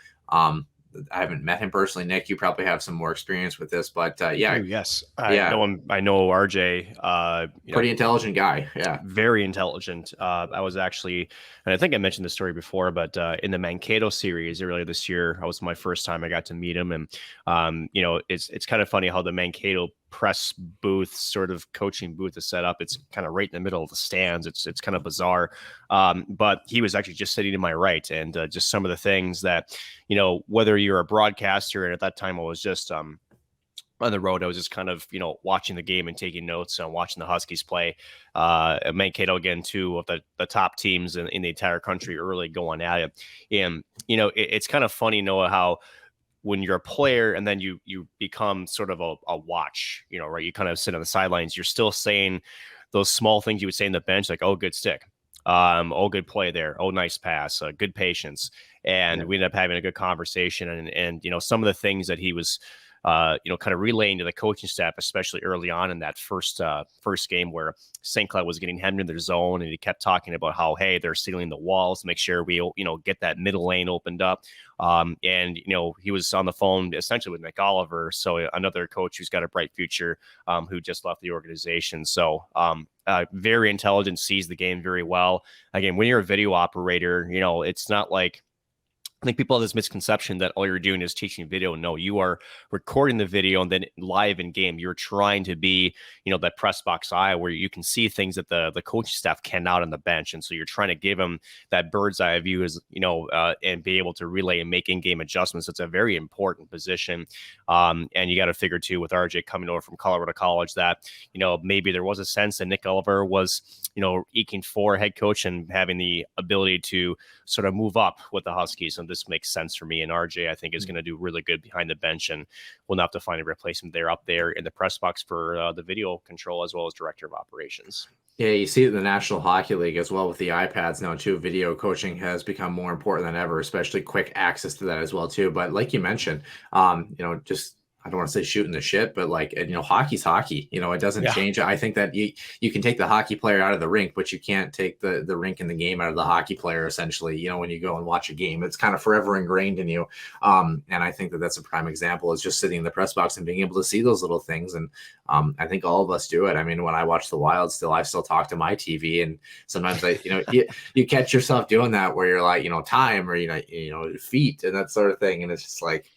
I haven't met him personally. Nick, you probably have some more experience with this, but yeah. Oh, yes. I know RJ. Pretty intelligent guy. Yeah. Very intelligent. I was actually, and I think I mentioned this story before, but in the Mankato series earlier this year, that was my first time I got to meet him. And, it's kind of funny how the Mankato press booth, sort of coaching booth is set up. It's kind of right in the middle of the stands. It's kind of bizarre. But he was actually just sitting to my right, and just some of the things that, whether you're a broadcaster, and at that time I was just on the road, I was just kind of, watching the game and taking notes and watching the Huskies play. Mankato, again, two of the top teams in the entire country early going at it. And, it's kind of funny, Noah, how when you're a player and then you become sort of a watch, right? You kind of sit on the sidelines. You're still saying those small things you would say in the bench, like, oh, good stick. Oh, good play there. Oh, nice pass. Good patience. And we ended up having a good conversation. And some of the things that he was kind of relaying to the coaching staff, especially early on in that first game where St. Cloud was getting hemmed in their zone, and he kept talking about how, hey, they're sealing the walls to make sure we, get that middle lane opened up. And he was on the phone essentially with Nick Oliver, so another coach who's got a bright future, who just left the organization. So very intelligent, sees the game very well. Again, when you're a video operator, it's not like, I think people have this misconception that all you're doing is teaching video. No, you are recording the video and then live in game. You're trying to be, that press box eye where you can see things that the coaching staff cannot on the bench. And so you're trying to give them that bird's eye view and be able to relay and make in-game adjustments. It's a very important position. And you got to figure too, with RJ coming over from Colorado College, that, maybe there was a sense that Nick Oliver was, eking for head coach and having the ability to sort of move up with the Huskies. And this makes sense for me. And RJ, I think, is going to do really good behind the bench, and we'll not have to find a replacement there up there in the press box for the video control as well as director of operations. Yeah, you see it in the National Hockey League as well with the iPads now too. Video coaching has become more important than ever, especially quick access to that as well too. But like you mentioned, just, I don't want to say shooting the shit, but hockey's hockey. It doesn't change. I think that you can take the hockey player out of the rink, but you can't take the rink and the game out of the hockey player, essentially, when you go and watch a game. It's kind of forever ingrained in you. And I think that that's a prime example, is just sitting in the press box and being able to see those little things. And I think all of us do it. I mean, when I watch the Wild I still talk to my TV, and sometimes you catch yourself doing that where you're like, time or, feet and that sort of thing. And it's just like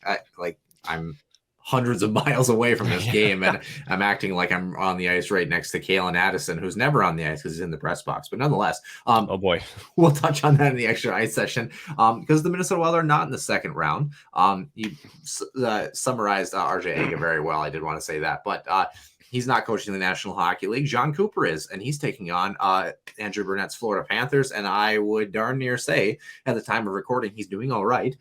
I'm hundreds of miles away from this game, and I'm acting like I'm on the ice right next to Kalen Addison, who's never on the ice because he's in the press box. But nonetheless, oh boy, we'll touch on that in the extra ice session, because the Minnesota Wild are not in the second round. You summarized RJ Aga very well. I did want to say that, but he's not coaching the National Hockey League. John Cooper is, and he's taking on Andrew Burnett's Florida Panthers, and I would darn near say at the time of recording he's doing all right.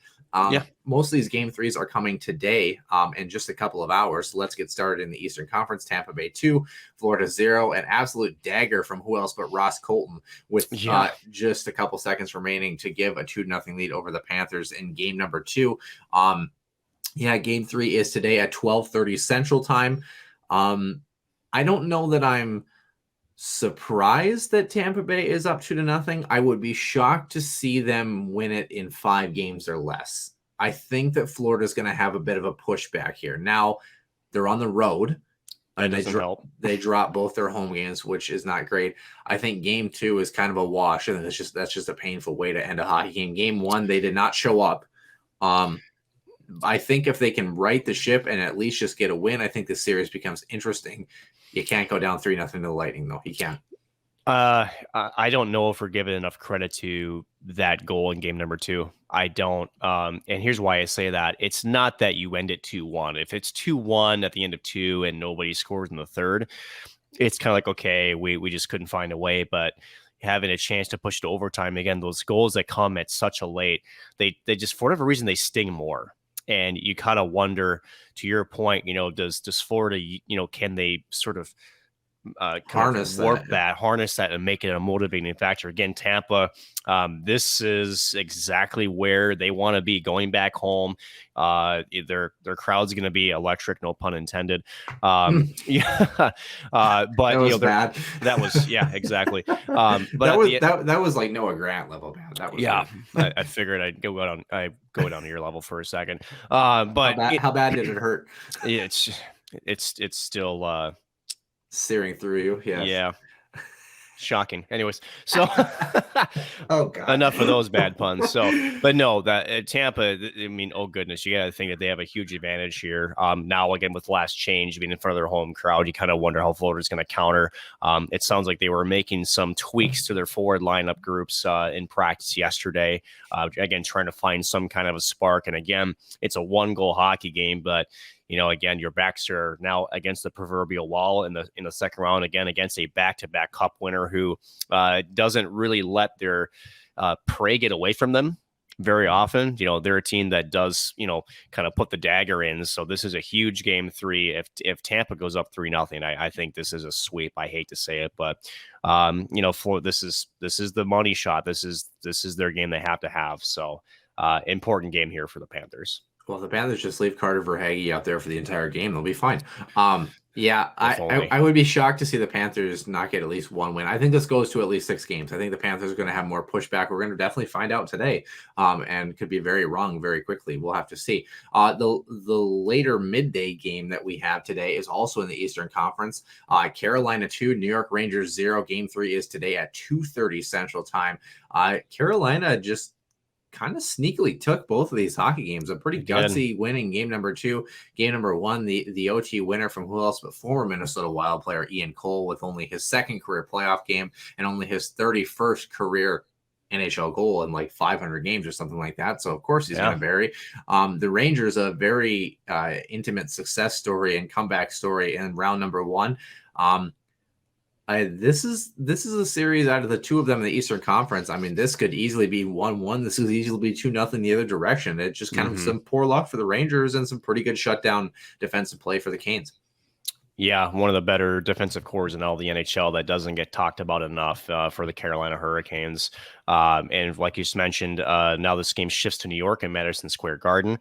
Most of these game threes are coming today in just a couple of hours. So let's get started in the Eastern Conference. Tampa Bay 2, Florida 0, an absolute dagger from who else but Ross Colton with just a couple seconds remaining to give a 2-0 lead over the Panthers in game number 2. Game 3 is today at 12:30 Central Time. I don't know that I'm surprised that Tampa Bay is up 2-0. I would be shocked to see them win it in 5 games or less. I think that Florida is going to have a bit of a pushback here. Now, they're on the road, and they drop both their home games, which is not great. I think game 2 is kind of a wash, and that's just a painful way to end a hockey game. Game 1, they did not show up. I think if they can right the ship and at least just get a win, I think the series becomes interesting. You can't go down 3-0 to the Lightning, though. You can't. I don't know if we're giving enough credit to that goal in game number 2. I don't. And here's why I say that. It's not that you end it 2-1. If it's 2-1 at the end of 2 and nobody scores in the third, it's kind of like, okay, we just couldn't find a way. But having a chance to push to overtime, again, those goals that come at such a late, they just, for whatever reason, they sting more. And you kind of wonder, to your point, does Florida, can they sort of harness that and make it a motivating factor? Again, Tampa, this is exactly where they want to be, going back home. Their crowd's going to be electric, no pun intended. But that was bad. That was exactly. But that was like Noah Grant level bad. That was I figured I'd go down to your level for a second. But how bad did it hurt? It's still searing through you. Yeah. Shocking. Anyways, so oh god, enough of those bad puns. So, but no, that Tampa, I mean, oh goodness, you got to think that they have a huge advantage here. Now again with last change being in front of their home crowd, you kind of wonder how Florida's going to counter. It sounds like they were making some tweaks to their forward lineup groups in practice yesterday. Again, trying to find some kind of a spark. And again, it's a 1-goal hockey game, but again, your backs are now against the proverbial wall in the second round, again, against a back-to-back cup winner who doesn't really let their prey get away from them very often. They're a team that does, kind of put the dagger in. So this is a huge game 3. If Tampa goes up 3-0, I think this is a sweep. I hate to say it, but for this is the money shot. This is their game they have to have. So important game here for the Panthers. Well, the Panthers just leave Carter Verhaeghe out there for the entire game. They'll be fine. Yeah, I would be shocked to see the Panthers not get at least one win. I think this goes to at least 6 games. I think the Panthers are going to have more pushback. We're going to definitely find out today, and could be very wrong very quickly. We'll have to see. The later midday game that we have today is also in the Eastern Conference. Carolina 2, New York Rangers 0. Game 3 is today at 2:30 Central Time. Carolina just kind of sneakily took both of these hockey games. A pretty gutsy winning game number 2. Game number 1, the OT winner from who else but former Minnesota Wild player Ian Cole, with only his 2nd career playoff game and only his 31st career NHL goal in like 500 games or something like that. So of course he's going to vary. The Rangers, a very intimate success story and comeback story in round number 1. This is a series out of the 2 of them in the Eastern Conference. I mean, this could easily be 1-1. This could easily be 2-0 the other direction. It's just kind of some poor luck for the Rangers and some pretty good shutdown defensive play for the Canes. Yeah, one of the better defensive cores in all the NHL that doesn't get talked about enough for the Carolina Hurricanes. And like you just mentioned, now this game shifts to New York and Madison Square Garden.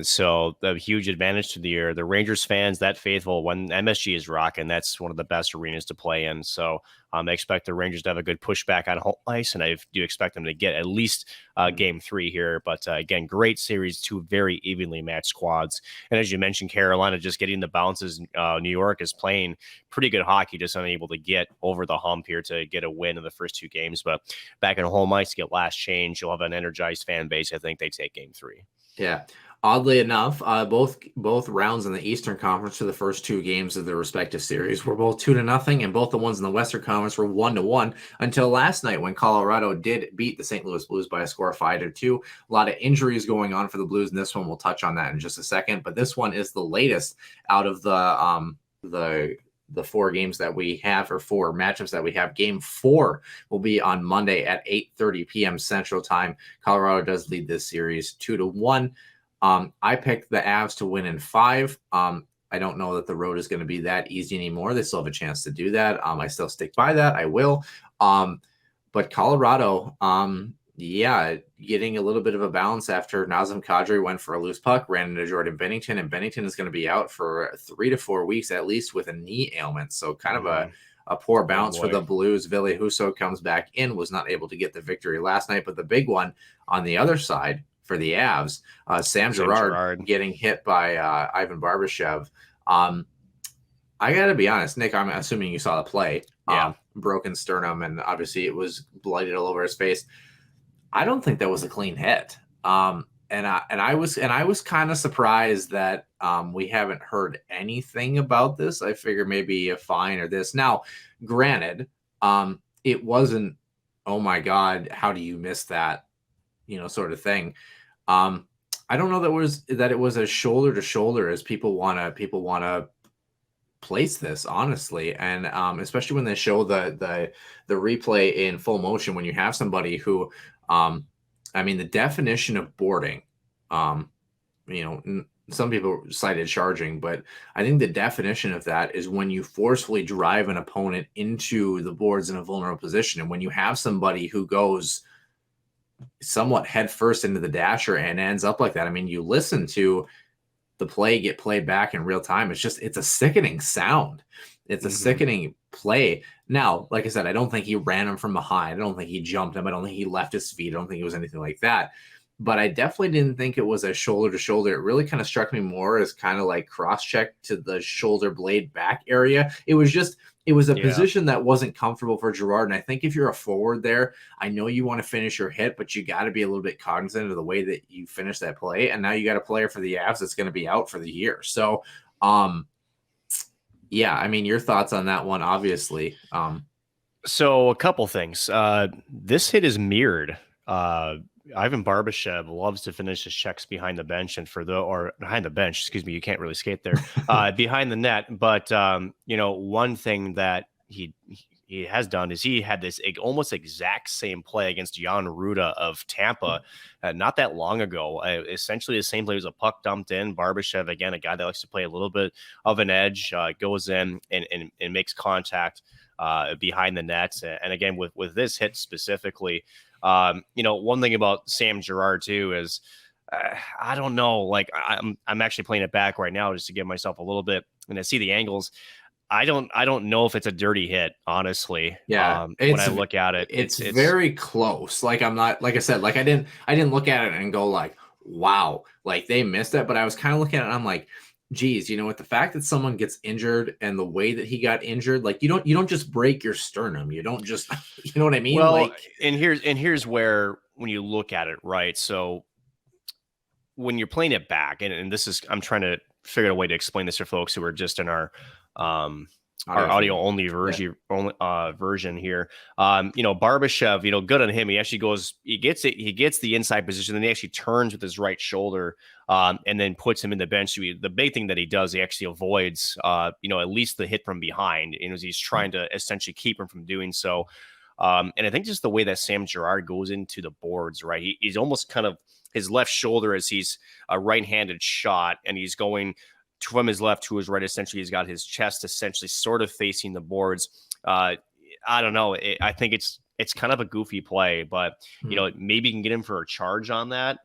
So the huge advantage to the Rangers fans, that faithful, when MSG is rocking, that's one of the best arenas to play in. So I expect the Rangers to have a good pushback on home ice, and I do expect them to get at least game 3 here. But again, great series, 2 very evenly matched squads. And as you mentioned, Carolina just getting the bounces. New York is playing pretty good hockey, just unable to get over the hump here to get a win in the first 2 games. But back in home ice, get last change. You'll have an energized fan base. I think they take game 3. Yeah. Oddly enough, both rounds in the Eastern Conference for the first 2 games of the respective series were both 2-0, and both the ones in the Western Conference were 1-1 until last night when Colorado did beat the St. Louis Blues by a score of 5-2. A lot of injuries going on for the Blues in this one. We'll touch on that in just a second, but this one is the latest out of the 4 games that we have, or 4 matchups that we have. Game 4 will be on Monday at 8:30 p.m. Central Time. Colorado does lead this series 2-1. I picked the Avs to win in 5. I don't know that the road is going to be that easy anymore. They still have a chance to do that. I still stick by that. I will. But Colorado, getting a little bit of a balance after Nazem Kadri went for a loose puck, ran into Jordan Binnington, and Binnington is going to be out for 3 to 4 weeks at least with a knee ailment. So kind of a poor bounce for the Blues. Ville Husso comes back in, was not able to get the victory last night. But the big one on the other side for the Avs, Sam Girard getting hit by Ivan Barbashev. I got to be honest, Nick, I'm assuming you saw the play. Broken sternum, and obviously it was blighted all over his face. I don't think that was a clean hit. And I was kind of surprised that we haven't heard anything about this. I figured maybe a fine or this. Now, granted, it wasn't, oh my God, how do you miss that? Sort of thing. I don't know that it was a shoulder to shoulder as people want to place this, honestly. And especially when they show the replay in full motion, when you have somebody who, the definition of boarding, some people cited charging, but I think the definition of that is when you forcefully drive an opponent into the boards in a vulnerable position. And when you have somebody who goes somewhat head first into the dasher and ends up like that. I mean, you listen to the play get played back in real time. It's a sickening sound. It's a sickening play. Now, like I said, I don't think he ran him from behind. I don't think he jumped him. I don't think he left his feet. I don't think it was anything like that. But I definitely didn't think it was a shoulder to shoulder. It really kind of struck me more as kind of like cross check to the shoulder blade back area. It was a position that wasn't comfortable for Girard. And I think if you're a forward there, I know you want to finish your hit, but you got to be a little bit cognizant of the way that you finish that play. And now you got a player for the Avs that's going to be out for the year. So, your thoughts on that one, So a couple things. This hit is mirrored Ivan Barbashev loves to finish his checks behind the bench, and behind the bench, excuse me, you can't really skate there, behind the net. But one thing that he has done is he had this almost exact same play against Jan Ruda of Tampa not that long ago. Essentially the same play. Was a puck dumped in. Barbashev, again, a guy that likes to play a little bit of an edge, goes in and makes contact behind the net. And again, with this hit specifically, one thing about Sam Girard too is I don't know. Like I'm actually playing it back right now just to give myself a little bit and to see the angles. I don't know if it's a dirty hit, honestly. Yeah, when I look at it, it's very close. Like I'm not, like I said, like I didn't look at it and go like, wow, like they missed it. But I was kind of looking at it and I'm like, geez, with the fact that someone gets injured and the way that he got injured, like you don't just break your sternum. You don't just, you know what I mean? Well, like, and here's where when you look at it, right? So when you're playing it back, and this is, I'm trying to figure out a way to explain this to folks who are just in our audio only version, version here. Barbashev, good on him. He actually he gets the inside position, then he actually turns with his right shoulder, and then puts him in the bench. The big thing that he does, he actually avoids, at least the hit from behind, as he's trying to essentially keep him from doing so. And I think just the way that Sam Girard goes into the boards, right? He's almost kind of his left shoulder as he's a right-handed shot, and he's going from his left to his right. Essentially, he's got his chest essentially sort of facing the boards. I don't know. I think it's kind of a goofy play, but maybe you can get him for a charge on that.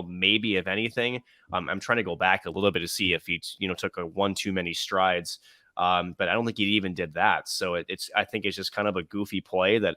Maybe if anything, I'm trying to go back a little bit to see if he took one too many strides. But I don't think he even did that. So I think it's just kind of a goofy play that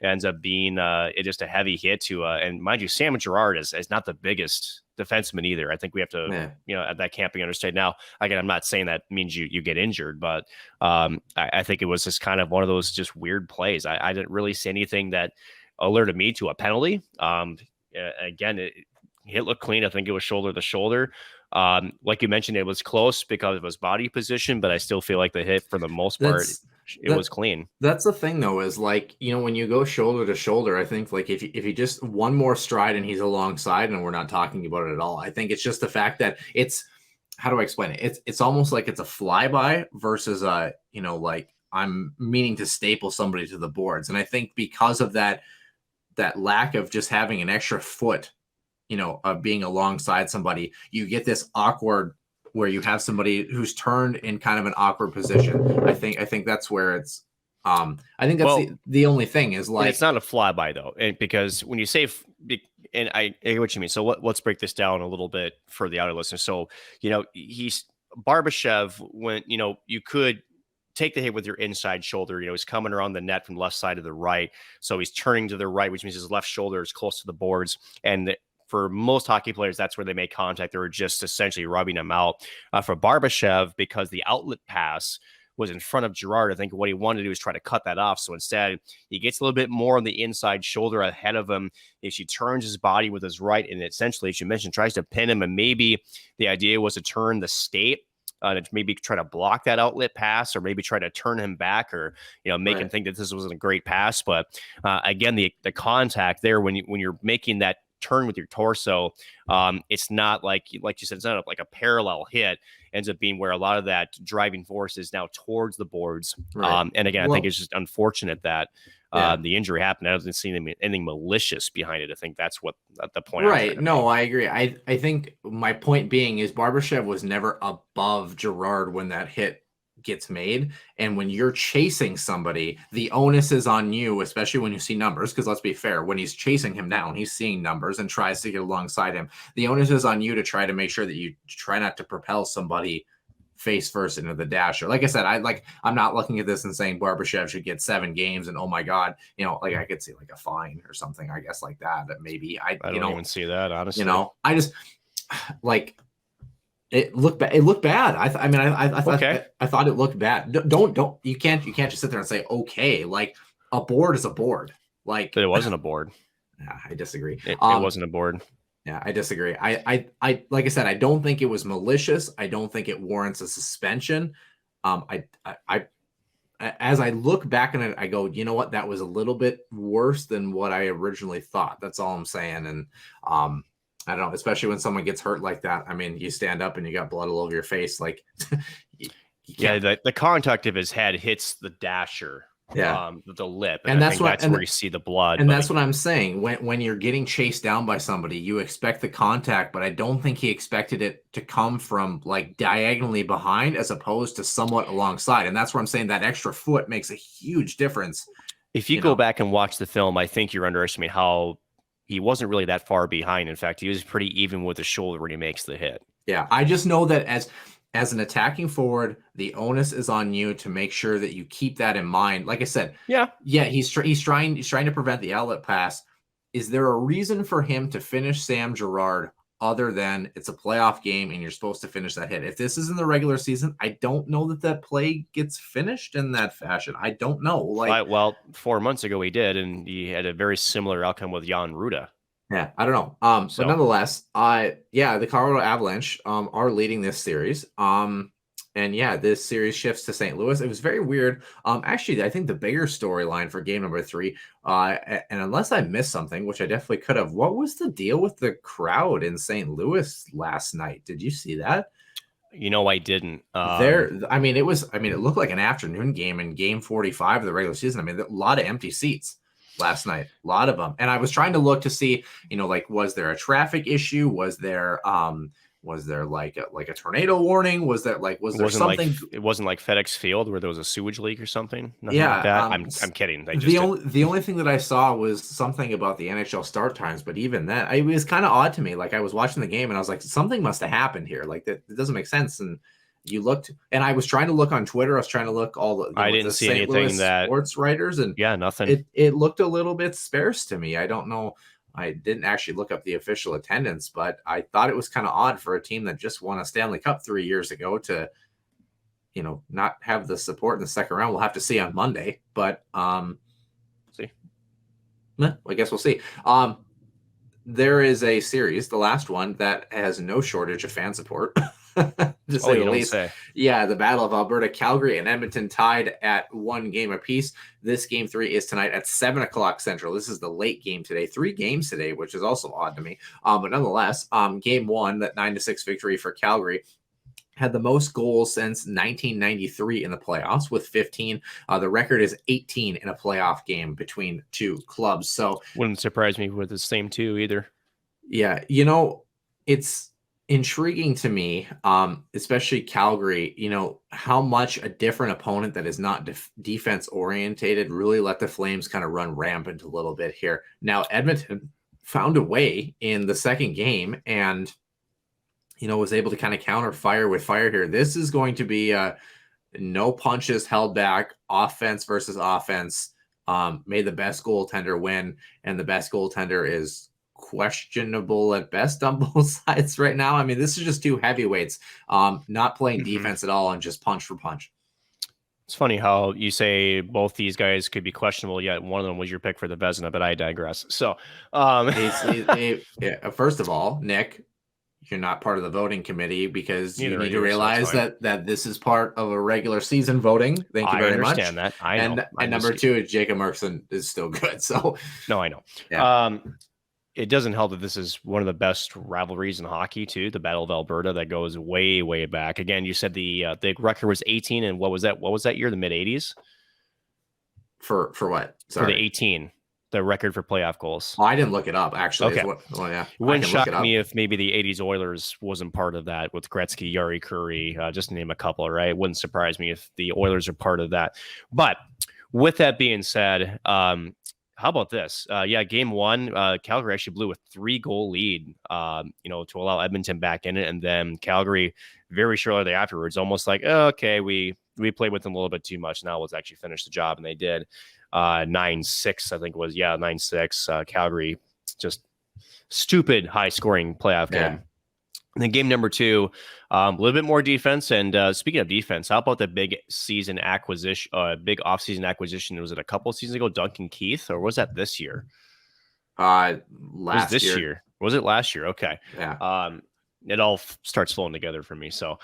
ends up being just a heavy hit to and mind you, Sam Girard is not the biggest defenseman either. I think we have to at that can't be understated. Now again, I'm not saying that means you get injured, but I think it was just kind of one of those just weird plays. I didn't really see anything that alerted me to a penalty. Again, it looked clean. I think it was shoulder to shoulder. Like you mentioned, it was close because of his body position, but I still feel like the hit for the most part it was clean. That's the thing though, is like, when you go shoulder to shoulder, I think like if you just one more stride and he's alongside and we're not talking about it at all, I think it's just the fact that it's, how do I explain it? It's almost like it's a flyby versus like I'm meaning to staple somebody to the boards. And I think because of that lack of just having an extra foot, of being alongside somebody, you get this awkward where you have somebody who's turned in kind of an awkward position. I think that's where it's, I think that's the only thing is like, it's not a flyby though. And because when you say, and I hear what you mean. So let's break this down a little bit for the audio listeners. So, he's Barbashev when, you could take the hit with your inside shoulder. He's coming around the net from left side to the right. So he's turning to the right, which means his left shoulder is close to the boards. And for most hockey players, that's where they make contact. They were just essentially rubbing them out. For Barbashev, because the outlet pass was in front of Girard, I think what he wanted to do is try to cut that off. So instead, he gets a little bit more on the inside shoulder ahead of him. If she turns his body with his right, and essentially, as you mentioned, tries to pin him, and maybe the idea was to turn the skate, to maybe try to block that outlet pass, or maybe try to turn him back, or make him think that this wasn't a great pass. But again, the contact there when you're making that turn with your torso, it's not like you said, it's not like a parallel hit. Ends up being where a lot of that driving force is now towards the boards. Right. And again, I think it's just unfortunate that the injury happened. I don't see anything malicious behind it. I think that's what the point. Right. No, I agree. I think my point being is Barbashev was never above Girard when that hit gets made. And when you're chasing somebody, the onus is on you, especially when you see numbers, because let's be fair, when he's chasing him down, he's seeing numbers and tries to get alongside him. The onus is on you to try to make sure that you try not to propel somebody face first into the dasher. Like I said, I'm not looking at this and saying Barbashev should get 7 games and oh my God, like I could see like a fine or something, I guess, like that maybe I don't even see that, honestly. I just like it looked bad. It looked bad. I thought it looked bad. Don't you can't just sit there and say okay. Like a board is a board. Like but it wasn't a board. Yeah, I disagree. It wasn't a board. Yeah, I disagree. I like I said, I don't think it was malicious. I don't think it warrants a suspension. I as I look back on it, I go, you know what? That was a little bit worse than what I originally thought. That's all I'm saying. And I don't know, especially when someone gets hurt like that. I mean, you stand up and you got blood all over your face. Like, yeah, the contact of his head hits the dasher. Yeah, the lip, and that's where you see the blood. And that's what I'm saying. When you're getting chased down by somebody, you expect the contact, but I don't think he expected it to come from like diagonally behind as opposed to somewhat alongside. And that's where I'm saying that extra foot makes a huge difference. If you go back and watch the film, I think you're underestimating how he wasn't really that far behind. In fact, he was pretty even with the shoulder when he makes the hit. Yeah, I just know that as an attacking forward, the onus is on you to make sure that you keep that in mind. Like I said, he's trying to prevent the outlet pass. Is there a reason for him to finish Sam Girard other than it's a playoff game and you're supposed to finish that hit? If this is in the regular season, I don't know that play gets finished in that fashion. I don't know. Well, 4 months ago he did, and he had a very similar outcome with Jan Ruda. Yeah, I don't know. But nonetheless, the Colorado Avalanche are leading this series. And this series shifts to St. Louis. It was very weird. Actually, I think the bigger storyline for game number 3, and unless I missed something, which I definitely could have, what was the deal with the crowd in St. Louis last night? Did you see that? I didn't. It looked like an afternoon game in game 45 of the regular season. I mean, a lot of empty seats last night, a lot of them. And I was trying to look to see, was there a traffic issue? Was there like a tornado warning? Was there something? It wasn't like FedEx Field where there was a sewage leak or something. Nothing Yeah, like that. I'm kidding. The only thing that I saw was something about the NHL start times, but even that, it was kind of odd to me. Like I was watching the game and I was like, something must have happened here. Like that, it doesn't make sense. And you looked, and I was trying to look on Twitter. I was trying to look all the. I didn't see St. anything Louis that sports writers, and nothing. It looked a little bit sparse to me. I don't know. I didn't actually look up the official attendance, but I thought it was kind of odd for a team that just won a Stanley Cup 3 years ago to, not have the support in the second round. We'll have to see on Monday, but see. I guess we'll see. There is a series, the last one, that has no shortage of fan support. To say the least. Yeah, the Battle of Alberta, Calgary, and Edmonton tied at 1 game apiece. This game 3 is tonight at 7:00 Central. This is the late game today. 3 games today, which is also odd to me. But nonetheless, game 1, that 9-6 victory for Calgary, had the most goals since 1993 in the playoffs with 15. The record is 18 in a playoff game between two clubs. So wouldn't surprise me with the same 2 either. Yeah, it's intriguing to me, especially Calgary, how much a different opponent that is not defense orientated really let the Flames kind of run rampant a little bit here. Now, Edmonton found a way in the second game and, was able to kind of counter fire with fire here. This is going to be no punches held back, offense versus offense. May the best goaltender win, and the best goaltender is questionable at best on both sides right now. I mean, this is just 2 heavyweights, not playing defense at all and just punch for punch. It's funny how you say both these guys could be questionable, yet one of them was your pick for the Vezina, but I digress. So, first of all, Nick, you're not part of the voting committee because you need to realize that this is part of a regular season voting. Thank you very much. I understand that. I know. And number 2 is Jacob Merkson is still good. So no, I know. Yeah. It doesn't help that this is one of the best rivalries in hockey too, the Battle of Alberta that goes way, way back. Again, you said the record was 18, and what was that? What was that year? The mid 80s. For what? Sorry. For the 18, the record for playoff goals. Oh, I didn't look it up actually. Okay. Yeah. It wouldn't shock me if maybe the 80s Oilers wasn't part of that with Gretzky, Yari Curry, just to name a couple. Right? It wouldn't surprise me if the Oilers are part of that. But with that being said, how about this? Game 1, Calgary actually blew a 3-goal lead, to allow Edmonton back in it. And then Calgary, very shortly afterwards, almost like, okay, we played with them a little bit too much. Now let's actually finish the job. And they did. 9-6, I think it was. 9-6. Calgary, just stupid high-scoring playoff game. And then game number 2, a little bit more defense. And speaking of defense, how about the big season acquisition, big offseason acquisition? Was it a couple of seasons ago, Duncan Keith, or was that this year? Last year. Was it last year? Okay. Yeah. It all starts flowing together for me. So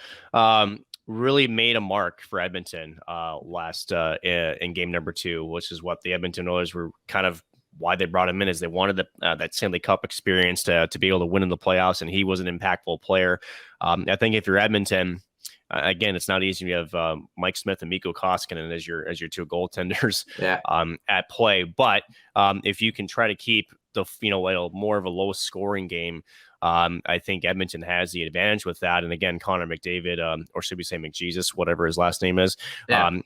really made a mark for Edmonton last in game number 2, which is what the Edmonton Oilers were kind of why they brought him in, is they wanted that Stanley Cup experience to be able to win in the playoffs, and he was an impactful player. I think if you're Edmonton, again, it's not easy. You have Mike Smith and Mikko Koskinen as your 2 goaltenders at play, but if you can try to keep the more of a low scoring game, I think Edmonton has the advantage with that. And again, Connor McDavid, or should we say McJesus, whatever his last name is,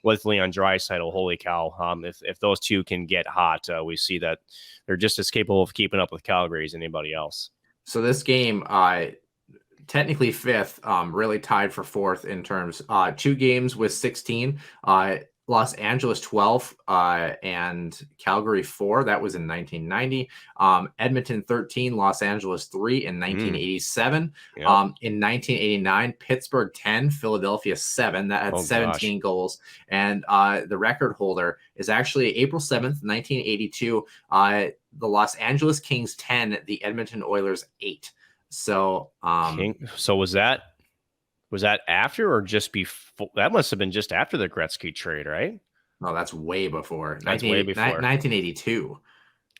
with Leon Draisaitl, holy cow. If those two can get hot, we see that they're just as capable of keeping up with Calgary as anybody else. So this game, technically 5th, really tied for 4th in terms, 2 games with 16, Los Angeles 12, and Calgary 4. That was in 1990. Edmonton 13, Los Angeles 3 in 1987. Yep. In 1989, Pittsburgh 10, Philadelphia 7. That had 17 goals. And the record holder is actually April 7th, 1982. The Los Angeles Kings 10, the Edmonton Oilers 8. So, so was that after or just before? That must have been just after the Gretzky trade, right? No, that's way before. That's way before. 1982.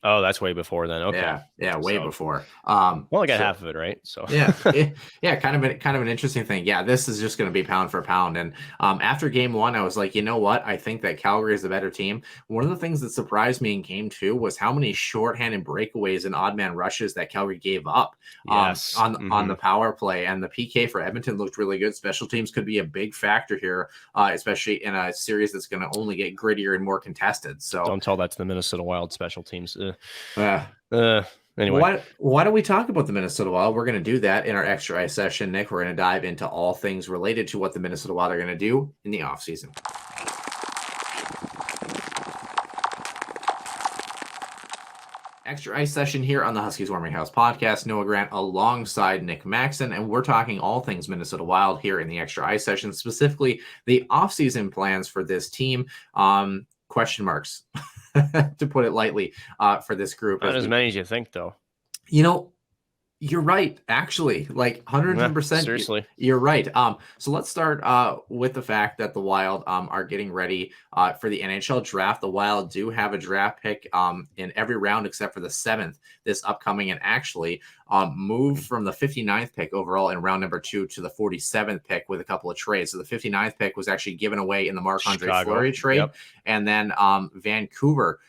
Oh, that's way before then. Okay. Yeah, way before. Well, I got half of it, right? So yeah, kind of an interesting thing. Yeah, this is just going to be pound for pound. And after game 1, I was like, you know what? I think that Calgary is the better team. One of the things that surprised me in game 2 was how many shorthanded breakaways and odd man rushes that Calgary gave up on the power play. And the PK for Edmonton looked really good. Special teams could be a big factor here, especially in a series that's going to only get grittier and more contested. So don't tell that to the Minnesota Wild special teams. Anyway, why don't we talk about the Minnesota Wild? We're going to do that in our extra ice session, Nick. We're going to dive into all things related to what the Minnesota Wild are going to do in the offseason. Extra ice session here on the Huskies Warming House podcast. Noah Grant alongside Nick Maxon, and we're talking all things Minnesota Wild here in the extra ice session, specifically the offseason plans for this team. Question marks. To put it lightly, for this group. Not as many as you think, though. You're right, actually, like 110%. Seriously. You're right. So let's start with the fact that the Wild are getting ready for the NHL draft. The Wild do have a draft pick in every round except for the 7th this upcoming, and actually moved from the 59th pick overall in round number 2 to the 47th pick with a couple of trades. So the 59th pick was actually given away in the Marc-Andre Fleury trade. And then Vancouver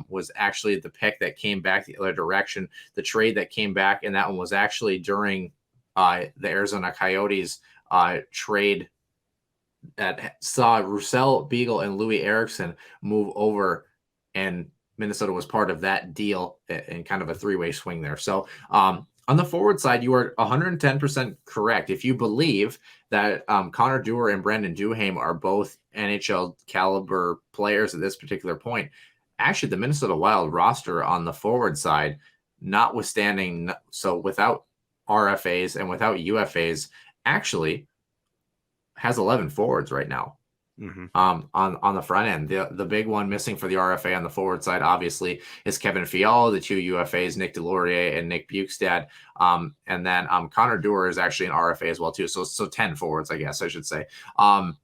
was actually the pick that came back the other direction. The trade that came back, and that one was actually during the Arizona Coyotes trade that saw Roussel, Beagle, and Louis Eriksson move over, and Minnesota was part of that deal in kind of a 3-way swing there. So on the forward side, you are 110% correct. If you believe that Connor Dewar and Brendan Duhaime are both NHL caliber players at this particular point, actually the Minnesota Wild roster on the forward side, notwithstanding, so without RFAs and without UFAs, actually has 11 forwards right now. On the front end. The big one missing for the RFA on the forward side, obviously, is Kevin Fiala. The 2 UFAs, Nick Delaurier and Nick Bukestad. And then Connor Dewar is actually an RFA as well, too. So 10 forwards, I guess I should say. On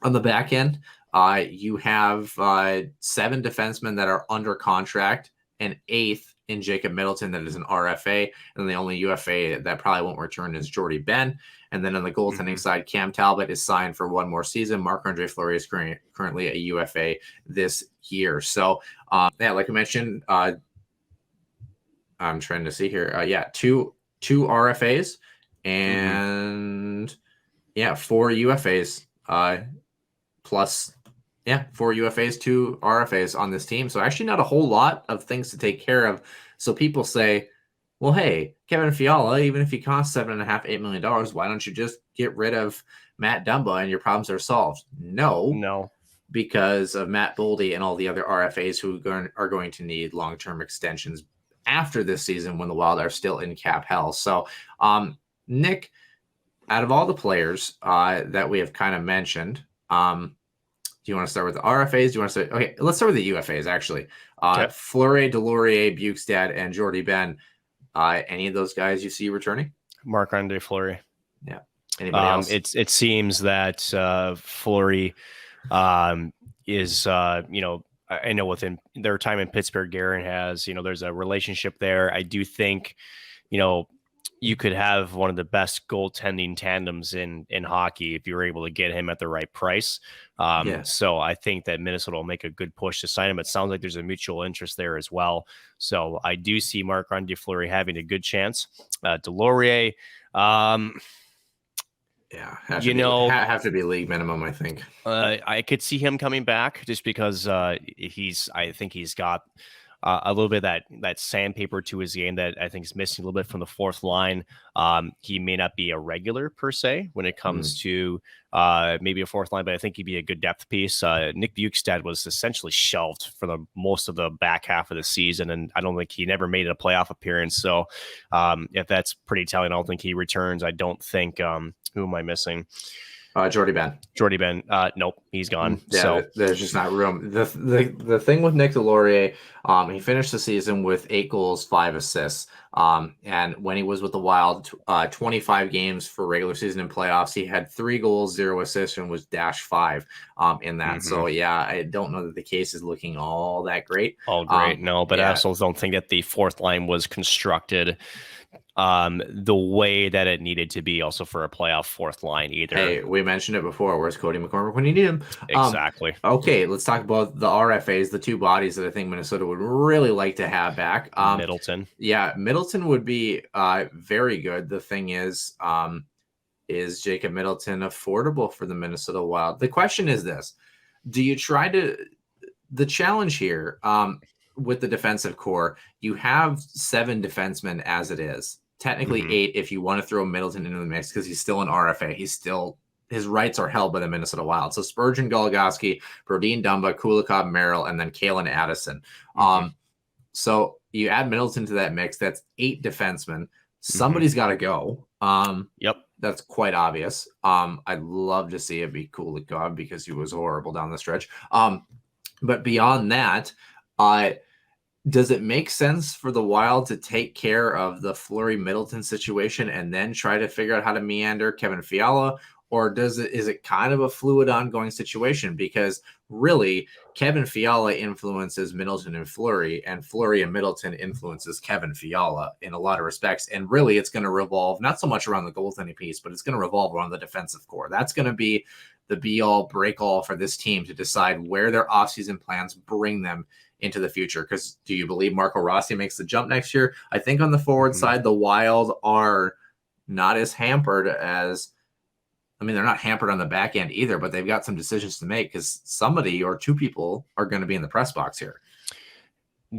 the back end, you have 7 defensemen that are under contract, and 8th in Jacob Middleton that is an RFA, and the only UFA that probably won't return is Jordy Ben. And then on the goaltending side, Cam Talbot is signed for 1 more season. Marc-Andre Fleury is currently a UFA this year. So, like I mentioned, I'm trying to see here. 2 RFAs and 4 UFAs plus 4 UFAs, 2 RFAs on this team. So actually not a whole lot of things to take care of. So people say, well, hey, Kevin Fiala, even if he costs $7.5-8 million, why don't you just get rid of Matt Dumba and your problems are solved? No, because of Matt Boldy and all the other RFAs who are going to need long-term extensions after this season when the Wild are still in cap hell. So, Nick, out of all the players that we have kind of mentioned, do you want to start with the RFAs? Do you want to say, okay, let's start with the UFAs, actually. Fleury, Delaurier, Bukestad, and Jordy Ben. Any of those guys you see returning? Marc-Andre Fleury. Yeah. Anybody else? It seems that Fleury is, I know within their time in Pittsburgh, Guerin has, there's a relationship there. I do think, you could have one of the best goaltending tandems in hockey if you were able to get him at the right price. So I think that Minnesota will make a good push to sign him. It sounds like there's a mutual interest there as well. So I do see Marc-Andre Fleury having a good chance. Delaurier, have to be league minimum, I think. I could see him coming back just because I think he's got a little bit of that sandpaper to his game that I think is missing a little bit from the fourth line. He may not be a regular per se when it comes to maybe a fourth line, but I think he'd be a good depth piece. Nick Bukestad was essentially shelved for the most of the back half of the season, and I don't think he never made a playoff appearance. So if that's pretty telling, I don't think he returns. I don't think who am I missing? Jordy Ben. Nope, he's gone. Yeah, so there's just not room. The thing with Nick Delaurier, he finished the season with 8 goals, 5 assists. And when he was with the Wild, 25 games for regular season and playoffs, he had 3 goals, 0 assists, and was -5 in that. So yeah, I don't know that the case is looking all that great. No, but I also don't think that the fourth line was constructed the way that it needed to be also for a playoff fourth line either. Hey, we mentioned it before. Where's Cody McCormick when you need him? Exactly. Okay, let's talk about the RFAs, the 2 bodies that I think Minnesota would really like to have back. Middleton. Yeah, Middleton would be very good. The thing is Jacob Middleton affordable for the Minnesota Wild? The question is this. Do you try to – the challenge here with the defensive core, you have 7 defensemen as it is. Technically 8 if you want to throw Middleton into the mix because he's still an RFA. His rights are held by the Minnesota Wild. So Spurgeon, Goligoski, Brodin, Dumba, Kulikov, Merrill, and then Kalen Addison. So you add Middleton to that mix. That's 8 defensemen. Somebody's got to go. Yep. That's quite obvious. I'd love to see it be Kulikov because he was horrible down the stretch. But beyond that, does it make sense for the Wild to take care of the Fleury Middleton situation and then try to figure out how to meander Kevin Fiala? Or is it kind of a fluid ongoing situation? Because really, Kevin Fiala influences Middleton and Fleury and Middleton influences Kevin Fiala in a lot of respects. And really, it's going to revolve not so much around the goaltending piece, but it's going to revolve around the defensive core. That's going to be the be-all, break-all for this team to decide where their offseason plans bring them into the future. Because do you believe Marco Rossi makes the jump next year? I think on the forward side, the Wild are not as hampered as, they're not hampered on the back end either, but they've got some decisions to make because somebody or 2 people are going to be in the press box here.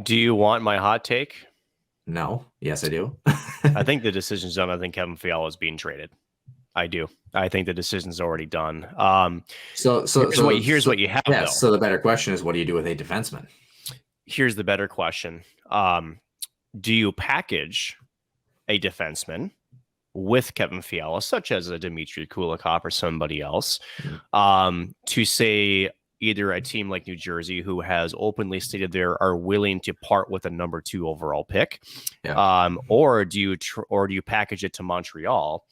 Do you want my hot take? No. Yes, I do. I think the decision's done. I think Kevin Fiala is being traded. I do. I think the decision's already done. Here's what you have. Yes. So the better question is, what do you do with a defenseman? Here's the better question. Do you package a defenseman with Kevin Fiala, such as a Dmitry Kulikov or somebody else, to say either a team like New Jersey, who has openly stated they are willing to part with a number 2 overall pick, or do you package it to Montreal,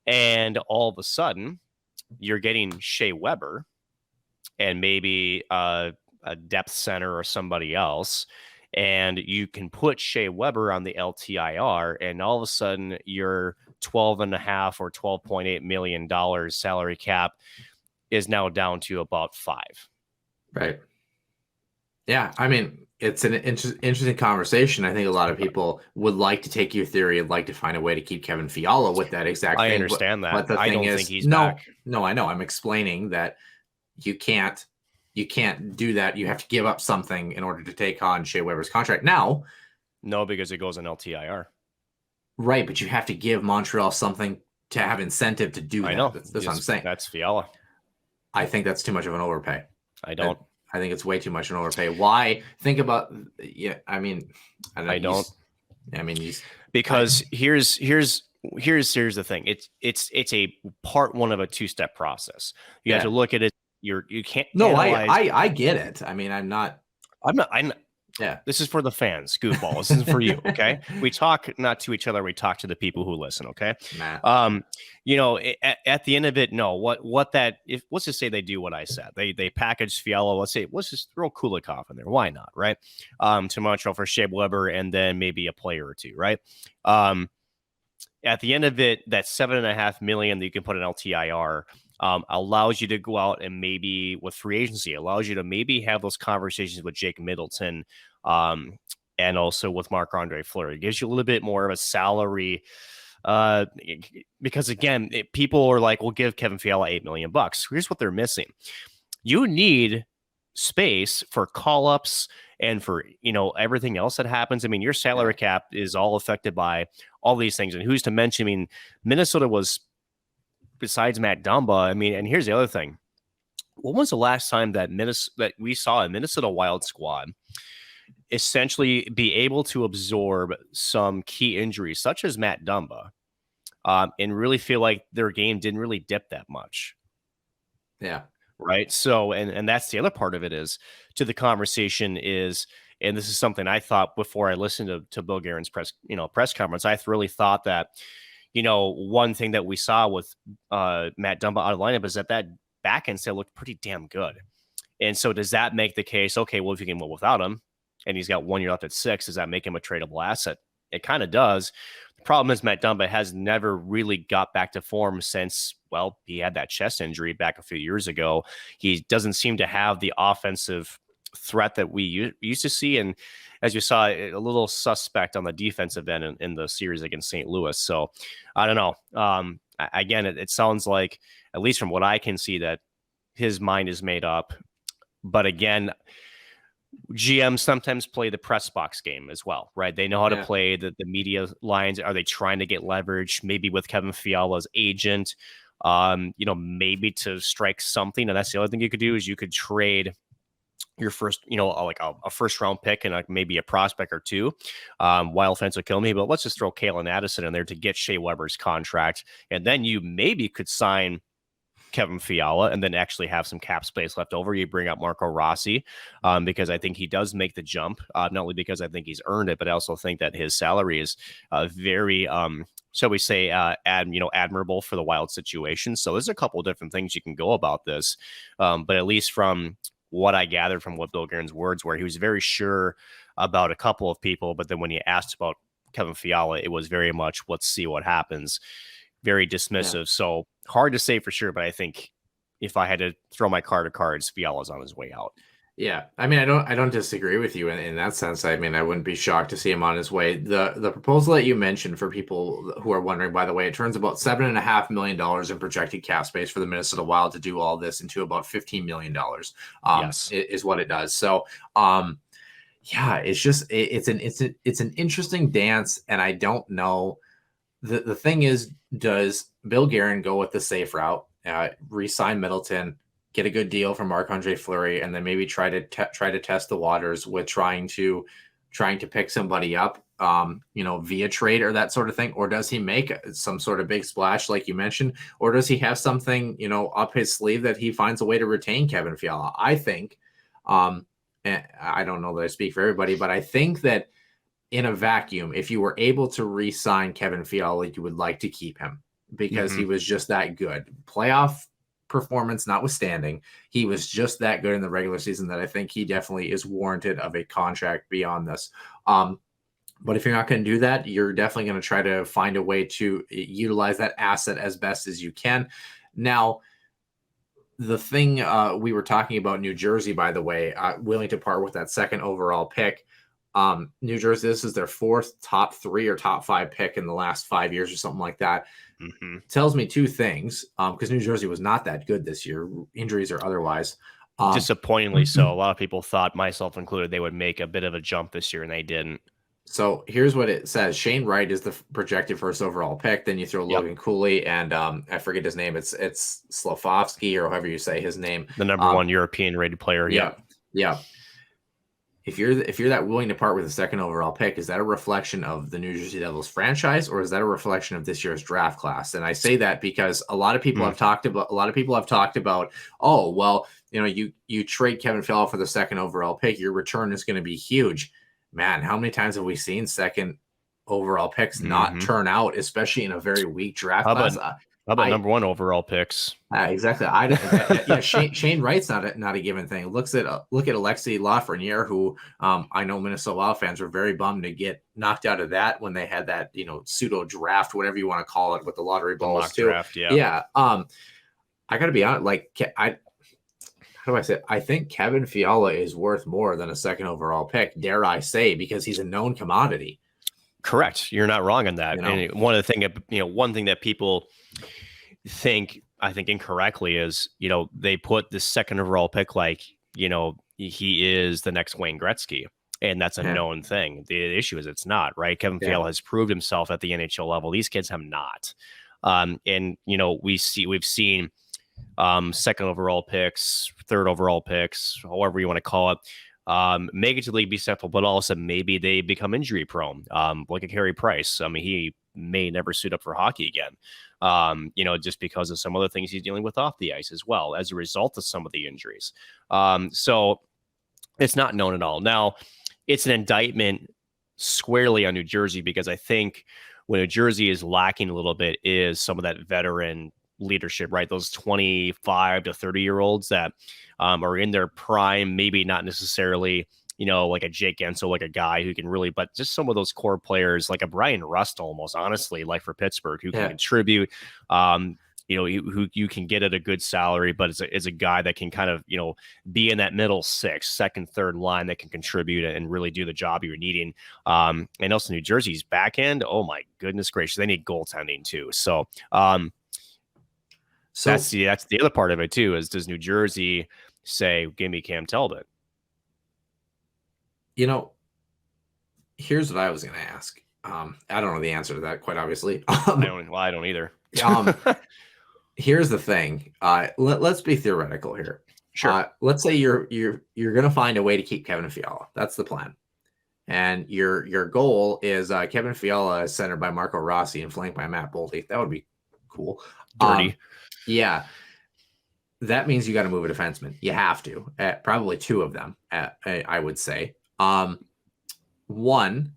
and all of a sudden you're getting Shea Weber and maybe a depth center or somebody else, and you can put Shea Weber on the LTIR, and all of a sudden your $12.5 or $12.8 million salary cap is now down to about 5. Right. Yeah. It's an interesting conversation. I think a lot of people would like to take your theory and like to find a way to keep Kevin Fiala with that exact thing. I understand that. But the I thing don't is, think he's back. No, I know. I'm explaining that you can't do that. You have to give up something in order to take on Shea Weber's contract. Now, no, because it goes in LTIR. Right, but you have to give Montreal something to have incentive to do that. I know. That's what I'm saying. That's Fiala. I think that's too much of an overpay. I don't. I think it's way too much of an overpay. Why? Think about. Yeah, because here's the thing. It's a part 1 of a 2-step process. You have to look at it. You can't. No, I get it. I'm not. Yeah. This is for the fans, goofball. This isn't for you, okay? We talk not to each other. We talk to the people who listen, okay? Matt. At the end of it, no. Let's just say they do what I said. They package Fiala. Let's just throw Kulikov in there. Why not, right? To Montreal for Shea Weber and then maybe a player or two, right? At the end of it, that $7.5 million that you can put in LTIR allows you to go out and maybe with free agency, allows you to maybe have those conversations with Jake Middleton and also with Marc-Andre Fleury. It gives you a little bit more of a salary because, again, people are like, we'll give Kevin Fiala $8 million. Here's what they're missing. You need space for call-ups and for, everything else that happens. I mean, your salary cap is all affected by all these things. And who's to mention, I mean, Minnesota was, besides Matt Dumba, I mean, and here's the other thing. When was the last time that we saw a Minnesota Wild squad essentially be able to absorb some key injuries, such as Matt Dumba, and really feel like their game didn't really dip that much? Yeah. Right. So, and that's the other part of it is to the conversation is, and this is something I thought before I listened to Bill Guerin's press conference. I really thought that, one thing that we saw with Matt Dumba out of lineup is that back end still looked pretty damn good. And so does that make the case, okay, well, if you can live without him and he's got 1 year left at 6, does that make him a tradable asset? It kind of does. The problem is Matt Dumba has never really got back to form since, well, he had that chest injury back a few years ago. He doesn't seem to have the offensive threat that we used to see. And as you saw, a little suspect on the defensive end in the series against St. Louis. So I don't know. Again, it sounds like, at least from what I can see, that his mind is made up. But again, GMs sometimes play the press box game as well, right? They know how to play the media lines. Are they trying to get leverage, maybe with Kevin Fiala's agent, maybe to strike something? And that's the other thing you could do is you could trade your first, like a first round pick and maybe a prospect or two. Wild fans will kill me, but let's just throw Kalen Addison in there to get Shea Weber's contract. And then you maybe could sign Kevin Fiala and then actually have some cap space left over. You bring up Marco Rossi because I think he does make the jump, not only because I think he's earned it, but I also think that his salary is very, shall we say, admirable for the Wild situation. So there's a couple of different things you can go about this. But at least from what I gathered from what Bill Guerin's words were, he was very sure about a couple of people. But then when he asked about Kevin Fiala, it was very much, let's see what happens. Very dismissive. Yeah. So hard to say for sure, but I think if I had to throw my card of cards, Fiala's on his way out. Yeah. I mean, I don't disagree with you in that sense. I mean, I wouldn't be shocked to see him on his way. The proposal that you mentioned, for people who are wondering, by the way, it turns about $7.5 million in projected cap space for the Minnesota Wild to do all this into about $15 million. Yes. Is what it does. So, yeah, it's just, it's an interesting dance. And I don't know. The thing is, does Bill Guerin go with the safe route, re-sign Middleton, get a good deal from Marc-Andre Fleury, and then maybe try to test the waters with trying to pick somebody up, via trade or that sort of thing? Or does he make some sort of big splash like you mentioned? Or does he have something, up his sleeve that he finds a way to retain Kevin Fiala? I think, and I don't know that I speak for everybody, but I think that in a vacuum, if you were able to re-sign Kevin Fiala, you would like to keep him because he was just that good. Playoff performance notwithstanding, he was just that good in the regular season that I think he definitely is warranted of a contract beyond this. But if you're not going to do that, you're definitely going to try to find a way to utilize that asset as best as you can. Now, the thing we were talking about New Jersey, by the way, willing to part with that second overall pick. New Jersey, this is their fourth top 3 or top 5 pick in the last 5 years or something like that. Tells me two things, because New Jersey was not that good this year, injuries or otherwise. Disappointingly so. A lot of people thought, myself included, they would make a bit of a jump this year, and they didn't. So here's what it says. Shane Wright is the projected first overall pick. Then you throw Logan Cooley and I forget his name. It's Slavovsky, or however you say his name. The number 1 European rated player. Yeah. if you're that willing to part with a second overall pick, is that a reflection of the New Jersey Devils franchise, or is that a reflection of this year's draft class? And I say that because a lot of people have talked about, oh, well, you trade Kevin Fiala for the second overall pick, your return is going to be huge. Man, how many times have we seen second overall picks not turn out, especially in a very weak draft class? How about number one overall picks? Exactly. Shane Wright's not a given thing. Look at Alexei Lafreniere, who I know Minnesota Wild fans were very bummed to get knocked out of that when they had that pseudo draft, whatever you want to call it, with the lottery balls too. Draft, yeah. I got to be honest. How do I say it? I think Kevin Fiala is worth more than a second overall pick, dare I say, because he's a known commodity. Correct. You're not wrong on that. And one thing that people think, I think incorrectly, is they put the second overall pick like he is the next Wayne Gretzky, and that's a known thing. The issue is it's not, right? Kevin Fiala has proved himself at the NHL level. These kids have not, and we've seen second overall picks, third overall picks, however you want to call it, make it to the league, be successful, but also maybe they become injury prone, like a Carey Price. I mean, he may never suit up for hockey again, just because of some other things he's dealing with off the ice as well as a result of some of the injuries. So it's not known at all. Now, it's an indictment squarely on New Jersey, because I think what New Jersey is lacking a little bit is some of that veteran leadership, right? Those 25 to 30-year-olds that are in their prime, maybe not necessarily, like a Jake Gensel, like a guy who can really, but just some of those core players, like a Brian Rust, almost, honestly, like for Pittsburgh, who can contribute, who you can get at a good salary, but is a guy that can kind of, be in that middle six, second, third line that can contribute and really do the job you're needing. And also New Jersey's back end, oh my goodness gracious, they need goaltending too. So that's the other part of it too, is does New Jersey say, give me Cam Talbot? Here's what I was going to ask. I don't know the answer to that, quite obviously. I don't either. Here's the thing. Let's be theoretical here. Sure. Let's say you're going to find a way to keep Kevin Fiala. That's the plan. And your goal is Kevin Fiala is centered by Marco Rossi and flanked by Matt Boldy. That would be cool. Dirty. Yeah. That means you got to move a defenseman. You have to. Probably two of them, I would say. One,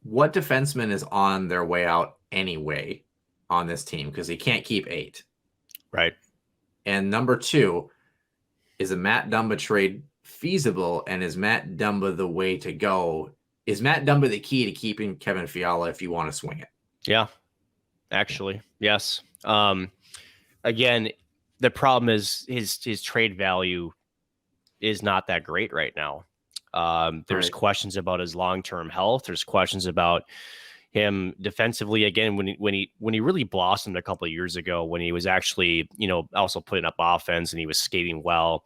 what defenseman is on their way out anyway on this team? Because he can't keep 8. Right. And number 2, is a Matt Dumba trade feasible? And is Matt Dumba the way to go? Is Matt Dumba the key to keeping Kevin Fiala if you want to swing it? Yeah, actually, yes. Again, the problem is his trade value is not that great right now. There's questions about his long-term health. There's questions about him defensively. Again, when he really blossomed a couple of years ago, when he was actually, also putting up offense and he was skating well.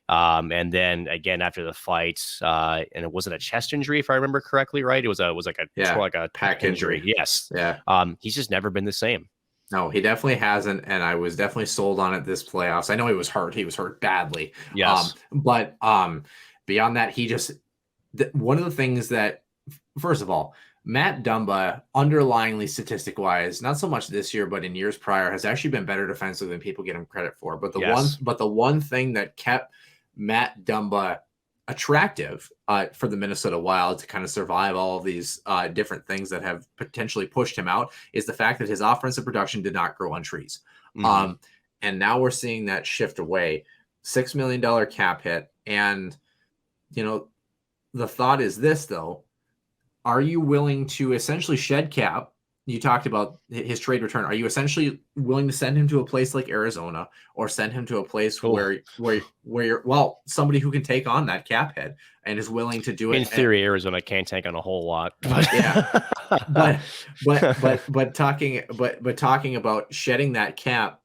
And then again, after the fight, and it wasn't a chest injury, if I remember correctly, right? It was like a pec injury. Yes. Yeah. He's just never been the same. No, he definitely hasn't, and I was definitely sold on it this playoffs. I know he was hurt. He was hurt badly. Yes. But beyond that, one of the things that, first of all, Matt Dumba, underlyingly statistic-wise, not so much this year, but in years prior, has actually been better defensively than people give him credit for. But the one thing that kept Matt Dumba attractive for the Minnesota Wild to kind of survive all of these different things that have potentially pushed him out is the fact that his offensive production did not grow on trees. Mm-hmm. And now we're seeing that shift away. $6 million cap hit. And, the thought is this, though. Are you willing to essentially shed cap? You talked about his trade return. Are you essentially willing to send him to a place like Arizona, or send him to a place where you're, somebody who can take on that cap hit and is willing to do it? In theory, Arizona can't take on a whole lot. But yeah, but talking about shedding that cap,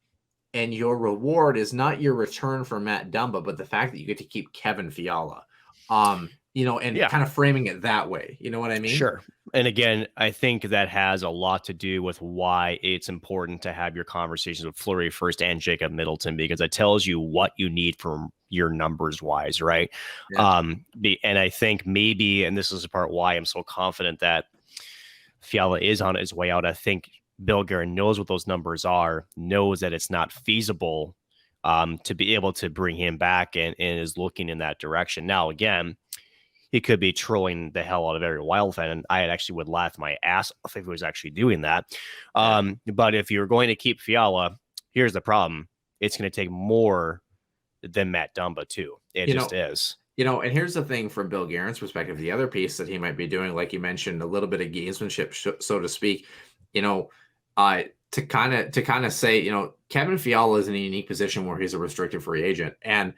and your reward is not your return for Matt Dumba, but the fact that you get to keep Kevin Fiala. Kind of framing it that way. You know what I mean? Sure. And again, I think that has a lot to do with why it's important to have your conversations with Fleury first and Jacob Middleton, because it tells you what you need from year numbers wise, right? Yeah. And I think maybe, and this is the part why I'm so confident that Fiala is on his way out. I think Bill Guerin knows what those numbers are, knows that it's not feasible to be able to bring him back, and is looking in that direction. Now, again, he could be trolling the hell out of every Wild fan, and I actually would laugh my ass off if he was actually doing that. But if you're going to keep Fiala, here's the problem. It's going to take more than Matt Dumba, too. It just is. And here's the thing from Bill Guerin's perspective, the other piece that he might be doing, like you mentioned, a little bit of gamesmanship, so to speak, to kind of say, Kevin Fiala is in a unique position where he's a restricted free agent, and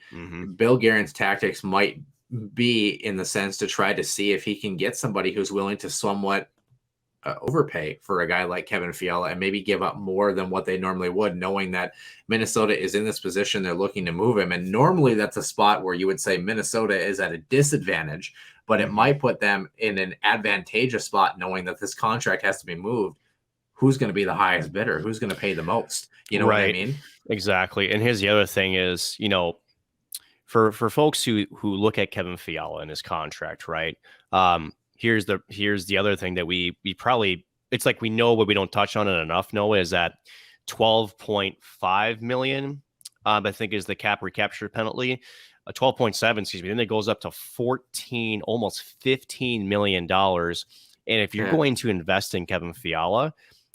Bill Guerin's tactics might be in the sense to try to see if he can get somebody who's willing to somewhat overpay for a guy like Kevin Fiala and maybe give up more than what they normally would, knowing that Minnesota is in this position. They're looking to move him. And normally that's a spot where you would say Minnesota is at a disadvantage, but it might put them in an advantageous spot, knowing that this contract has to be moved. Who's going to be the highest bidder? Who's going to pay the most? You know what I mean? Exactly. And here's the other thing is, for folks who look at Kevin Fiala and his contract, right? Here's the other thing that we probably, it's like we know, but we don't touch on it enough, Noah, is that $12.5 million, I think, is the cap recapture penalty. 12.7, excuse me. Then it goes up to 14, almost $15 million. And if you're going to invest in Kevin Fiala,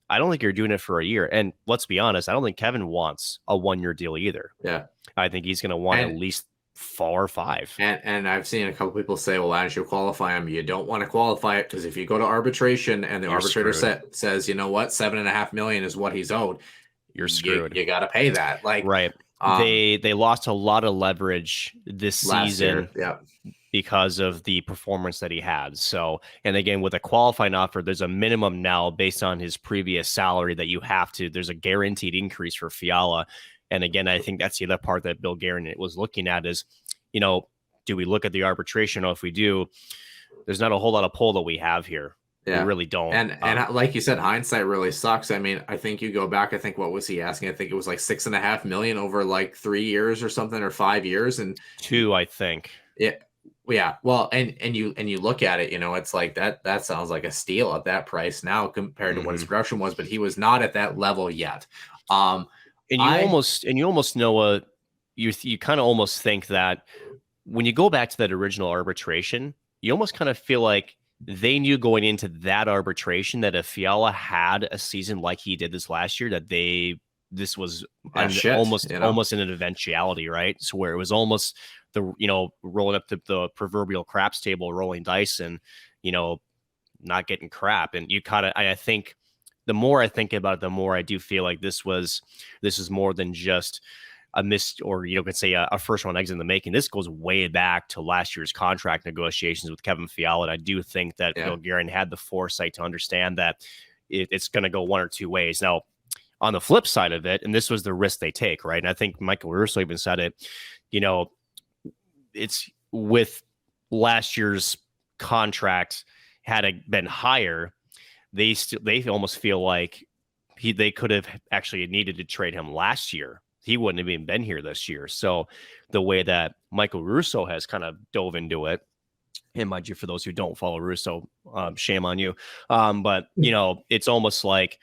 I don't think you're doing it for a year. And let's be honest, I don't think Kevin wants a 1-year deal either. Yeah. I think he's going to want at least 4 or 5. And I've seen a couple people say, well, as you qualify him, you don't want to qualify it because if you go to arbitration and the arbitrator says, you know what, $7.5 million is what he's owed, you're screwed. You got to pay that. Like, right. They lost a lot of leverage this season. Because of the performance that he had. So, and again, with a qualifying offer, there's a minimum now based on his previous salary that you have to, there's a guaranteed increase for Fiala. And again, I think that's the other part that Bill Guerin was looking at is, do we look at the arbitration? Or if we do, there's not a whole lot of pull that we have here. Yeah. We really don't. And like you said, hindsight really sucks. I mean, I think you go back, I think, what was he asking? I think it was like $6.5 million over like 3 years or something, or 5 years. And 2, I think. Yeah. Well, and you look at it, it's like that sounds like a steal at that price now compared to what his production was, but he was not at that level yet. And you almost know you kind of almost think that when you go back to that original arbitration, you almost kind of feel like they knew going into that arbitration that if Fiala had a season like he did this last year, that this was almost an eventuality, right? So where it was almost rolling up the proverbial craps table, rolling dice, and not getting crap. And you kind of, I think, the more I think about it, the more I do feel like this is more than just a missed, or could say a first round exit in the making. This goes way back to last year's contract negotiations with Kevin Fiala. And I do think that Bill Guerin had the foresight to understand that it's going to go one or two ways. Now, on the flip side of it, and this was the risk they take, right? And I think Michael Russo even said it, it's with last year's contract, had it been higher, they almost feel like they could have actually needed to trade him last year. He wouldn't have even been here this year. So the way that Michael Russo has kind of dove into it, and mind you, for those who don't follow Russo, shame on you. But it's almost like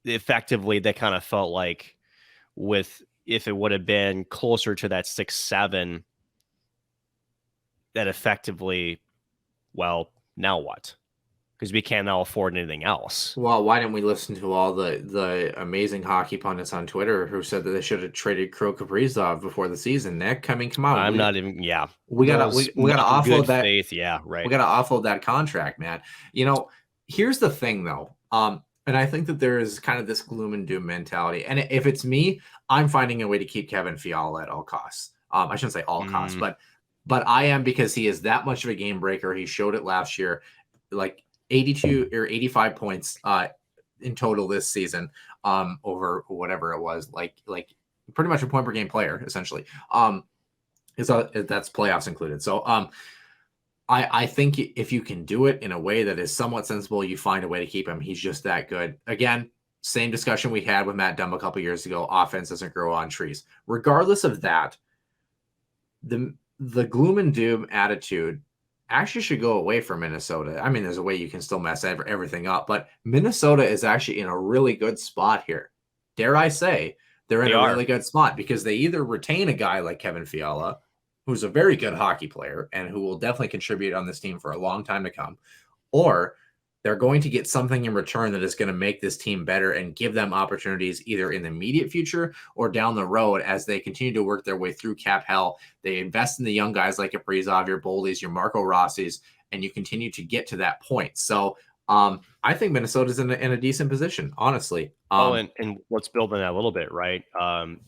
effectively they kind of felt like if it would have been closer to that 6-7, that effectively, well, now what? Because we can't now afford anything else. Well, why didn't we listen to all the amazing hockey pundits on Twitter who said that they should have traded Kirill Kaprizov before the season? Nick, I mean, come on. I'm not even. Yeah, we gotta offload that. Faith, yeah, right. We gotta offload that contract, man. Here's the thing, though. And I think that there is kind of this gloom and doom mentality. And if it's me, I'm finding a way to keep Kevin Fiala at all costs. I shouldn't say all costs, but I am, because he is that much of a game breaker. He showed it last year, like 82 or 85 points in total this season, over whatever it was, like pretty much a point per game player, essentially. That's playoffs included. So I think if you can do it in a way that is somewhat sensible, you find a way to keep him. He's just that good. Again, Same discussion we had with Matt Dumb a couple years ago. Offense doesn't grow on trees. Regardless of that, the gloom and doom attitude actually should go away from Minnesota. I mean, there's a way you can still mess everything up, but Minnesota is actually in a really good spot here. Dare I say, they're in a really good spot because they either retain a guy like Kevin Fiala, who's a very good hockey player and who will definitely contribute on this team for a long time to come, or they're going to get something in return that is going to make this team better and give them opportunities either in the immediate future or down the road as they continue to work their way through cap hell. They invest in the young guys like your Kaprizov, your Boldies, your Marco Rossi's, and you continue to get to that point. So I think Minnesota's in a decent position, honestly. And let's build on that a little bit, right?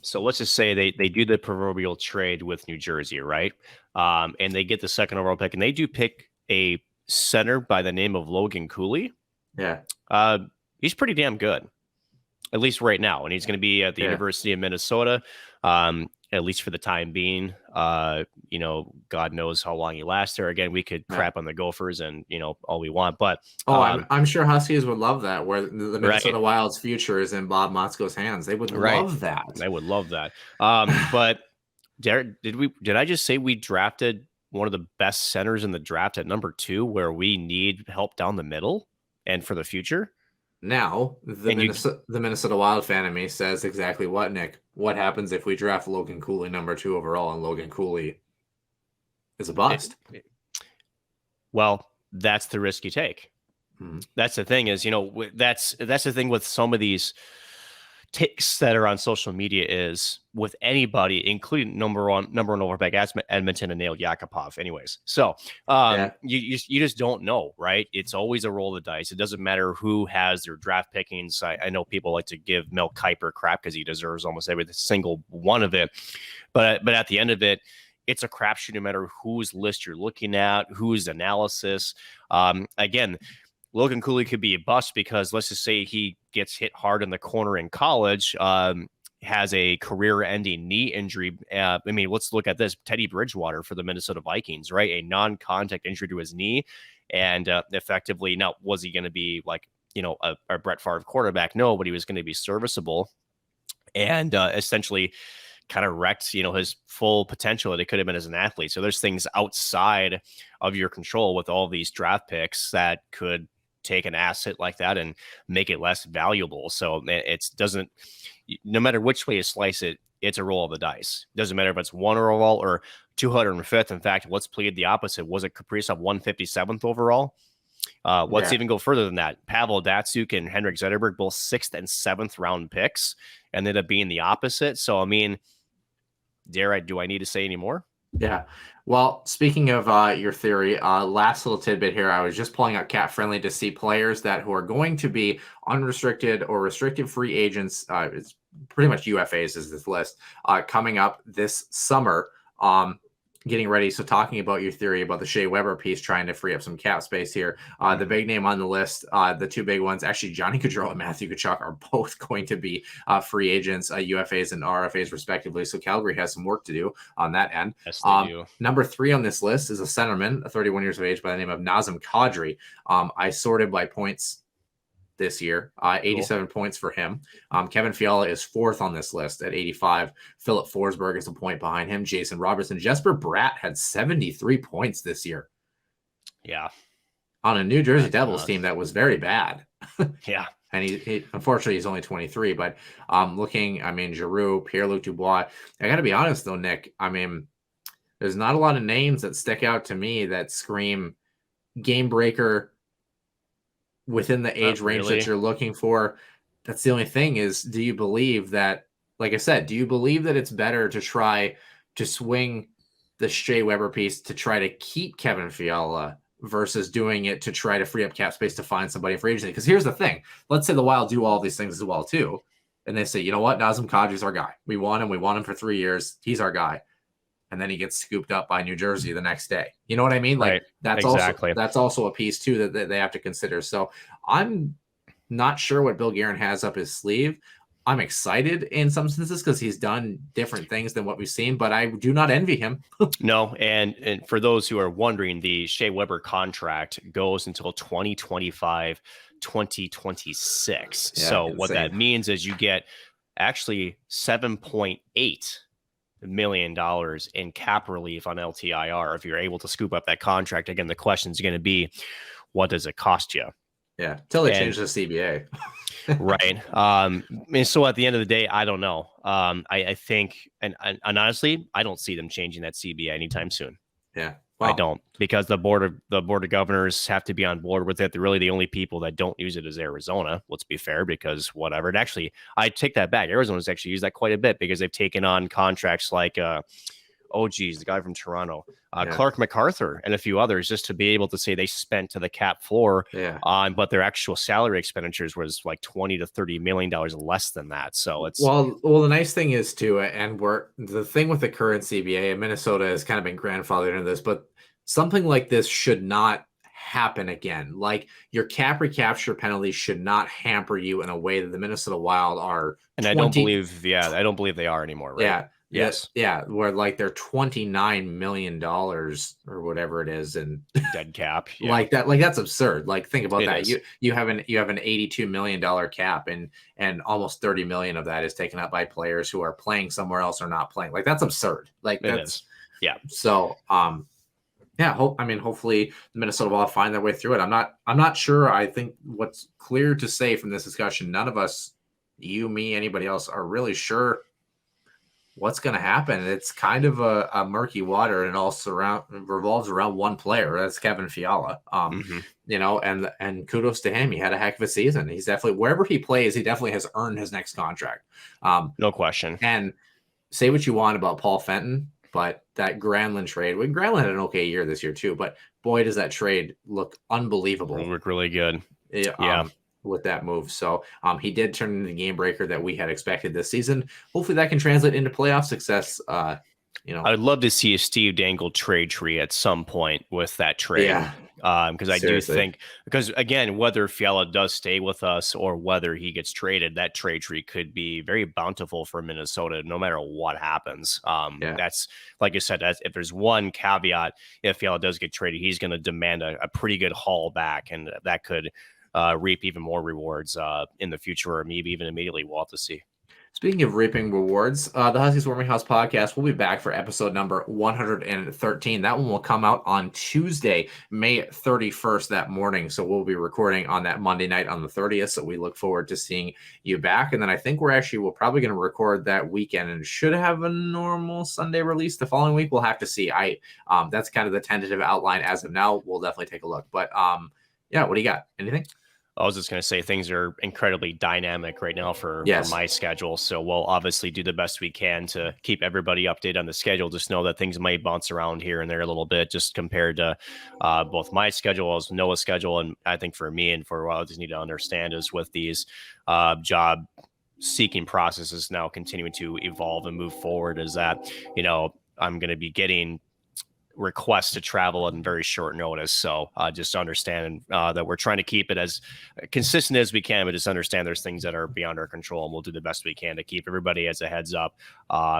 So let's just say they do the proverbial trade with New Jersey, right? And they get the second overall pick, and they do pick a center by the name of Logan Cooley. Yeah. He's pretty damn good, at least right now. And he's going to be at the University of Minnesota, at least for the time being. God knows how long he lasts there. Again, we could crap on the Gophers and, all we want. But I'm sure Huskies would love that, where the Minnesota Wild's future is in Bob Motzko's hands. They would love that. They would love that. But Derek, did I just say we drafted one of the best centers in the draft at number 2, where we need help down the middle and for the future? Now, the Minnesota Wild fan in me says exactly what, Nick? What happens if we draft Logan Cooley number 2 overall and Logan Cooley is a bust? Well, that's the risk you take. Mm-hmm. That's the thing is, that's the thing with some of these takes that are on social media is with anybody, including number one overback Edmonton and Nailed Yakupov. Anyways, so you just don't know, right? It's always a roll of the dice. It doesn't matter who has their draft pickings. I know people like to give Mel Kiper crap because he deserves almost every single one of it, but at the end of it, it's a crapshoot no matter whose list you're looking at, whose analysis. Again, Logan Cooley could be a bust because let's just say he gets hit hard in the corner in college, has a career-ending knee injury. Let's look at this. Teddy Bridgewater for the Minnesota Vikings, right? A non-contact injury to his knee. And effectively, now, was he going to be like, a Brett Favre quarterback? No, but he was going to be serviceable. And essentially kind of wrecked, his full potential that it could have been as an athlete. So there's things outside of your control with all these draft picks that could take an asset like that and make it less valuable. So no matter which way you slice it, it's a roll of the dice. Doesn't matter if it's 1 overall or 205th. In fact, let's plead the opposite. Was it Kaprizov 157th overall? Let's even go further than that. Pavel Datsyuk and Henrik Zetterberg, both 6th and 7th round picks, ended up being the opposite. So, do I need to say any more? Yeah. Well, speaking of your theory, last little tidbit here. I was just pulling up Cap Friendly to see players who are going to be unrestricted or restricted free agents. It's pretty much UFAs is this list coming up this summer. Getting ready. So talking about your theory about the Shea Weber piece, trying to free up some cap space here. The big name on the list, the 2 big ones, actually Johnny Gaudreau and Matthew Tkachuk are both going to be free agents, UFAs and RFAs respectively. So Calgary has some work to do on that end. Yes, they do. Number 3 on this list is a centerman, 31 years of age, by the name of Nazem Kadri. I sorted by points this year, 87 points for him. Kevin Fiala is 4th on this list at 85. Philip Forsberg is a point behind him. Jason Robertson. Jesper Bratt had 73 points this year. Yeah. On a New Jersey Devils team that was very bad. Yeah. And he unfortunately, he's only 23. But looking, Giroux, Pierre-Luc Dubois. I got to be honest, though, Nick. There's not a lot of names that stick out to me that scream game breaker within the age range that you're looking for. That's the only thing is, do you believe that, like I said, do you believe that it's better to try to swing the Shea Weber piece to try to keep Kevin Fiala versus doing it to try to free up cap space to find somebody for agency? Because here's the thing. Let's say the Wild do all these things as well, too. And they say, you know what? Nazem Kadri's our guy. We want him. We want him for 3 years. He's our guy. And then he gets scooped up by New Jersey the next day. You know what I mean? Like that's also a piece too that they have to consider. So I'm not sure what Bill Guerin has up his sleeve. I'm excited in some senses because he's done different things than what we've seen, but I do not envy him. No, and for those who are wondering, the Shea Weber contract goes until 2025, 2026. Yeah, so insane. what that means is you get actually $7.8 million in cap relief on LTIR if you're able to scoop up that contract. Again, the question is going to be, what does it cost you? Yeah, till they change the CBA. Right. And so at the end of the day, I don't know. I think, and honestly, I don't see them changing that CBA anytime soon. Yeah. Well, I don't, because the board of governors have to be on board with it. They're really the only people that don't use it is Arizona. Let's be fair, because whatever. And actually, I take that back. Arizona's actually used that quite a bit because they've taken on contracts like, the guy from Toronto, Clark MacArthur, and a few others, just to be able to say they spent to the cap floor. Yeah. But their actual salary expenditures was like $20 to $30 million less than that. So it's well, the nice thing is too, and the thing with the current CBA, and Minnesota has kind of been grandfathered into this, but something like this should not happen again. Like, your cap recapture penalties should not hamper you in a way that the Minnesota Wild are. And I don't believe they are anymore. Right? Yeah. Yes. Yeah. Where like they're $29 million or whatever it is, and dead cap. Yeah. Like that. Like, that's absurd. Like, think about that. Is. You have an $82 million cap, and almost 30 million of that is taken up by players who are playing somewhere else or not playing. Like, that's absurd. Like, that's yeah. So yeah, hopefully the Minnesota Wild find their way through it. I'm not sure. I think what's clear to say from this discussion, none of us, you, me, anybody else, are really sure what's going to happen. It's kind of a murky water, and it all revolves around one player. That's Kevin Fiala. And kudos to him. He had a heck of a season. He's definitely, wherever he plays, he definitely has earned his next contract. No question. And say what you want about Paul Fenton, but that Granlund trade, Granlund had an okay year this year too, but boy, does that trade look unbelievable. It'll look really good. Yeah. With that move. So he did turn into the game breaker that we had expected this season. Hopefully that can translate into playoff success. I would love to see a Steve Dangle trade tree at some point with that trade. Yeah. Because I do think, because again, whether Fiala does stay with us or whether he gets traded, that trade tree could be very bountiful for Minnesota, no matter what happens. That's, like I said, if there's one caveat, if Fiala does get traded, he's going to demand a pretty good haul back, and that could reap even more rewards in the future, or maybe even immediately. We'll have to see. Speaking of reaping rewards, the Huskies Warming House podcast will be back for episode number 113. That one will come out on Tuesday, May 31st that morning. So we'll be recording on that Monday night on the 30th. So we look forward to seeing you back. And then I think we're probably going to record that weekend and should have a normal Sunday release the following week. We'll have to see. That's kind of the tentative outline as of now. We'll definitely take a look. But yeah, what do you got? Anything? I was just going to say things are incredibly dynamic right now for my schedule. So we'll obviously do the best we can to keep everybody updated on the schedule. Just know that things might bounce around here and there a little bit, just compared to both my schedule as Noah's schedule. And I think for me and for what I just need to understand is with these job seeking processes now continuing to evolve and move forward, is that, I'm going to be getting requests to travel in very short notice. So just understand that we're trying to keep it as consistent as we can, but just understand there's things that are beyond our control, and we'll do the best we can to keep everybody as a heads up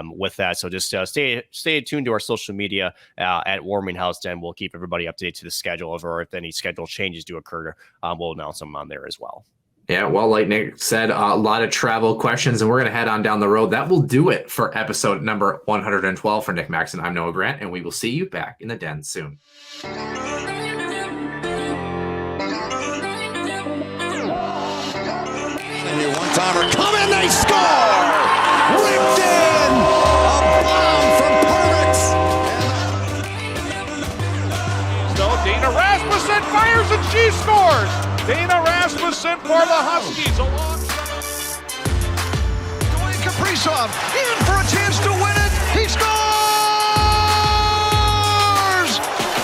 with that. So just stay tuned to our social media at Warming House Den. We'll keep everybody up to date to the schedule, or if any schedule changes do occur, we'll announce them on there as well. Yeah, well, like Nick said, a lot of travel questions, and we're going to head on down the road. That will do it for episode number 112. For Nick Maxon, I'm Noah Grant, and we will see you back in the den soon. One-timer, come in, they score! Ripped in! A bomb from Permix! So Dana Rasmussen fires and she scores! Dana Rasmussen for the Huskies alongside Dwayne Kaprizov in for a chance to win it. He scores!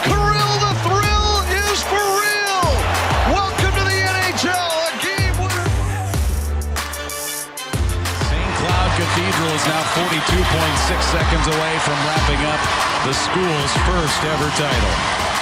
Kirill the Thrill is for real. Welcome to the NHL. A game winner. St. Cloud Cathedral is now 42.6 seconds away from wrapping up the school's first ever title.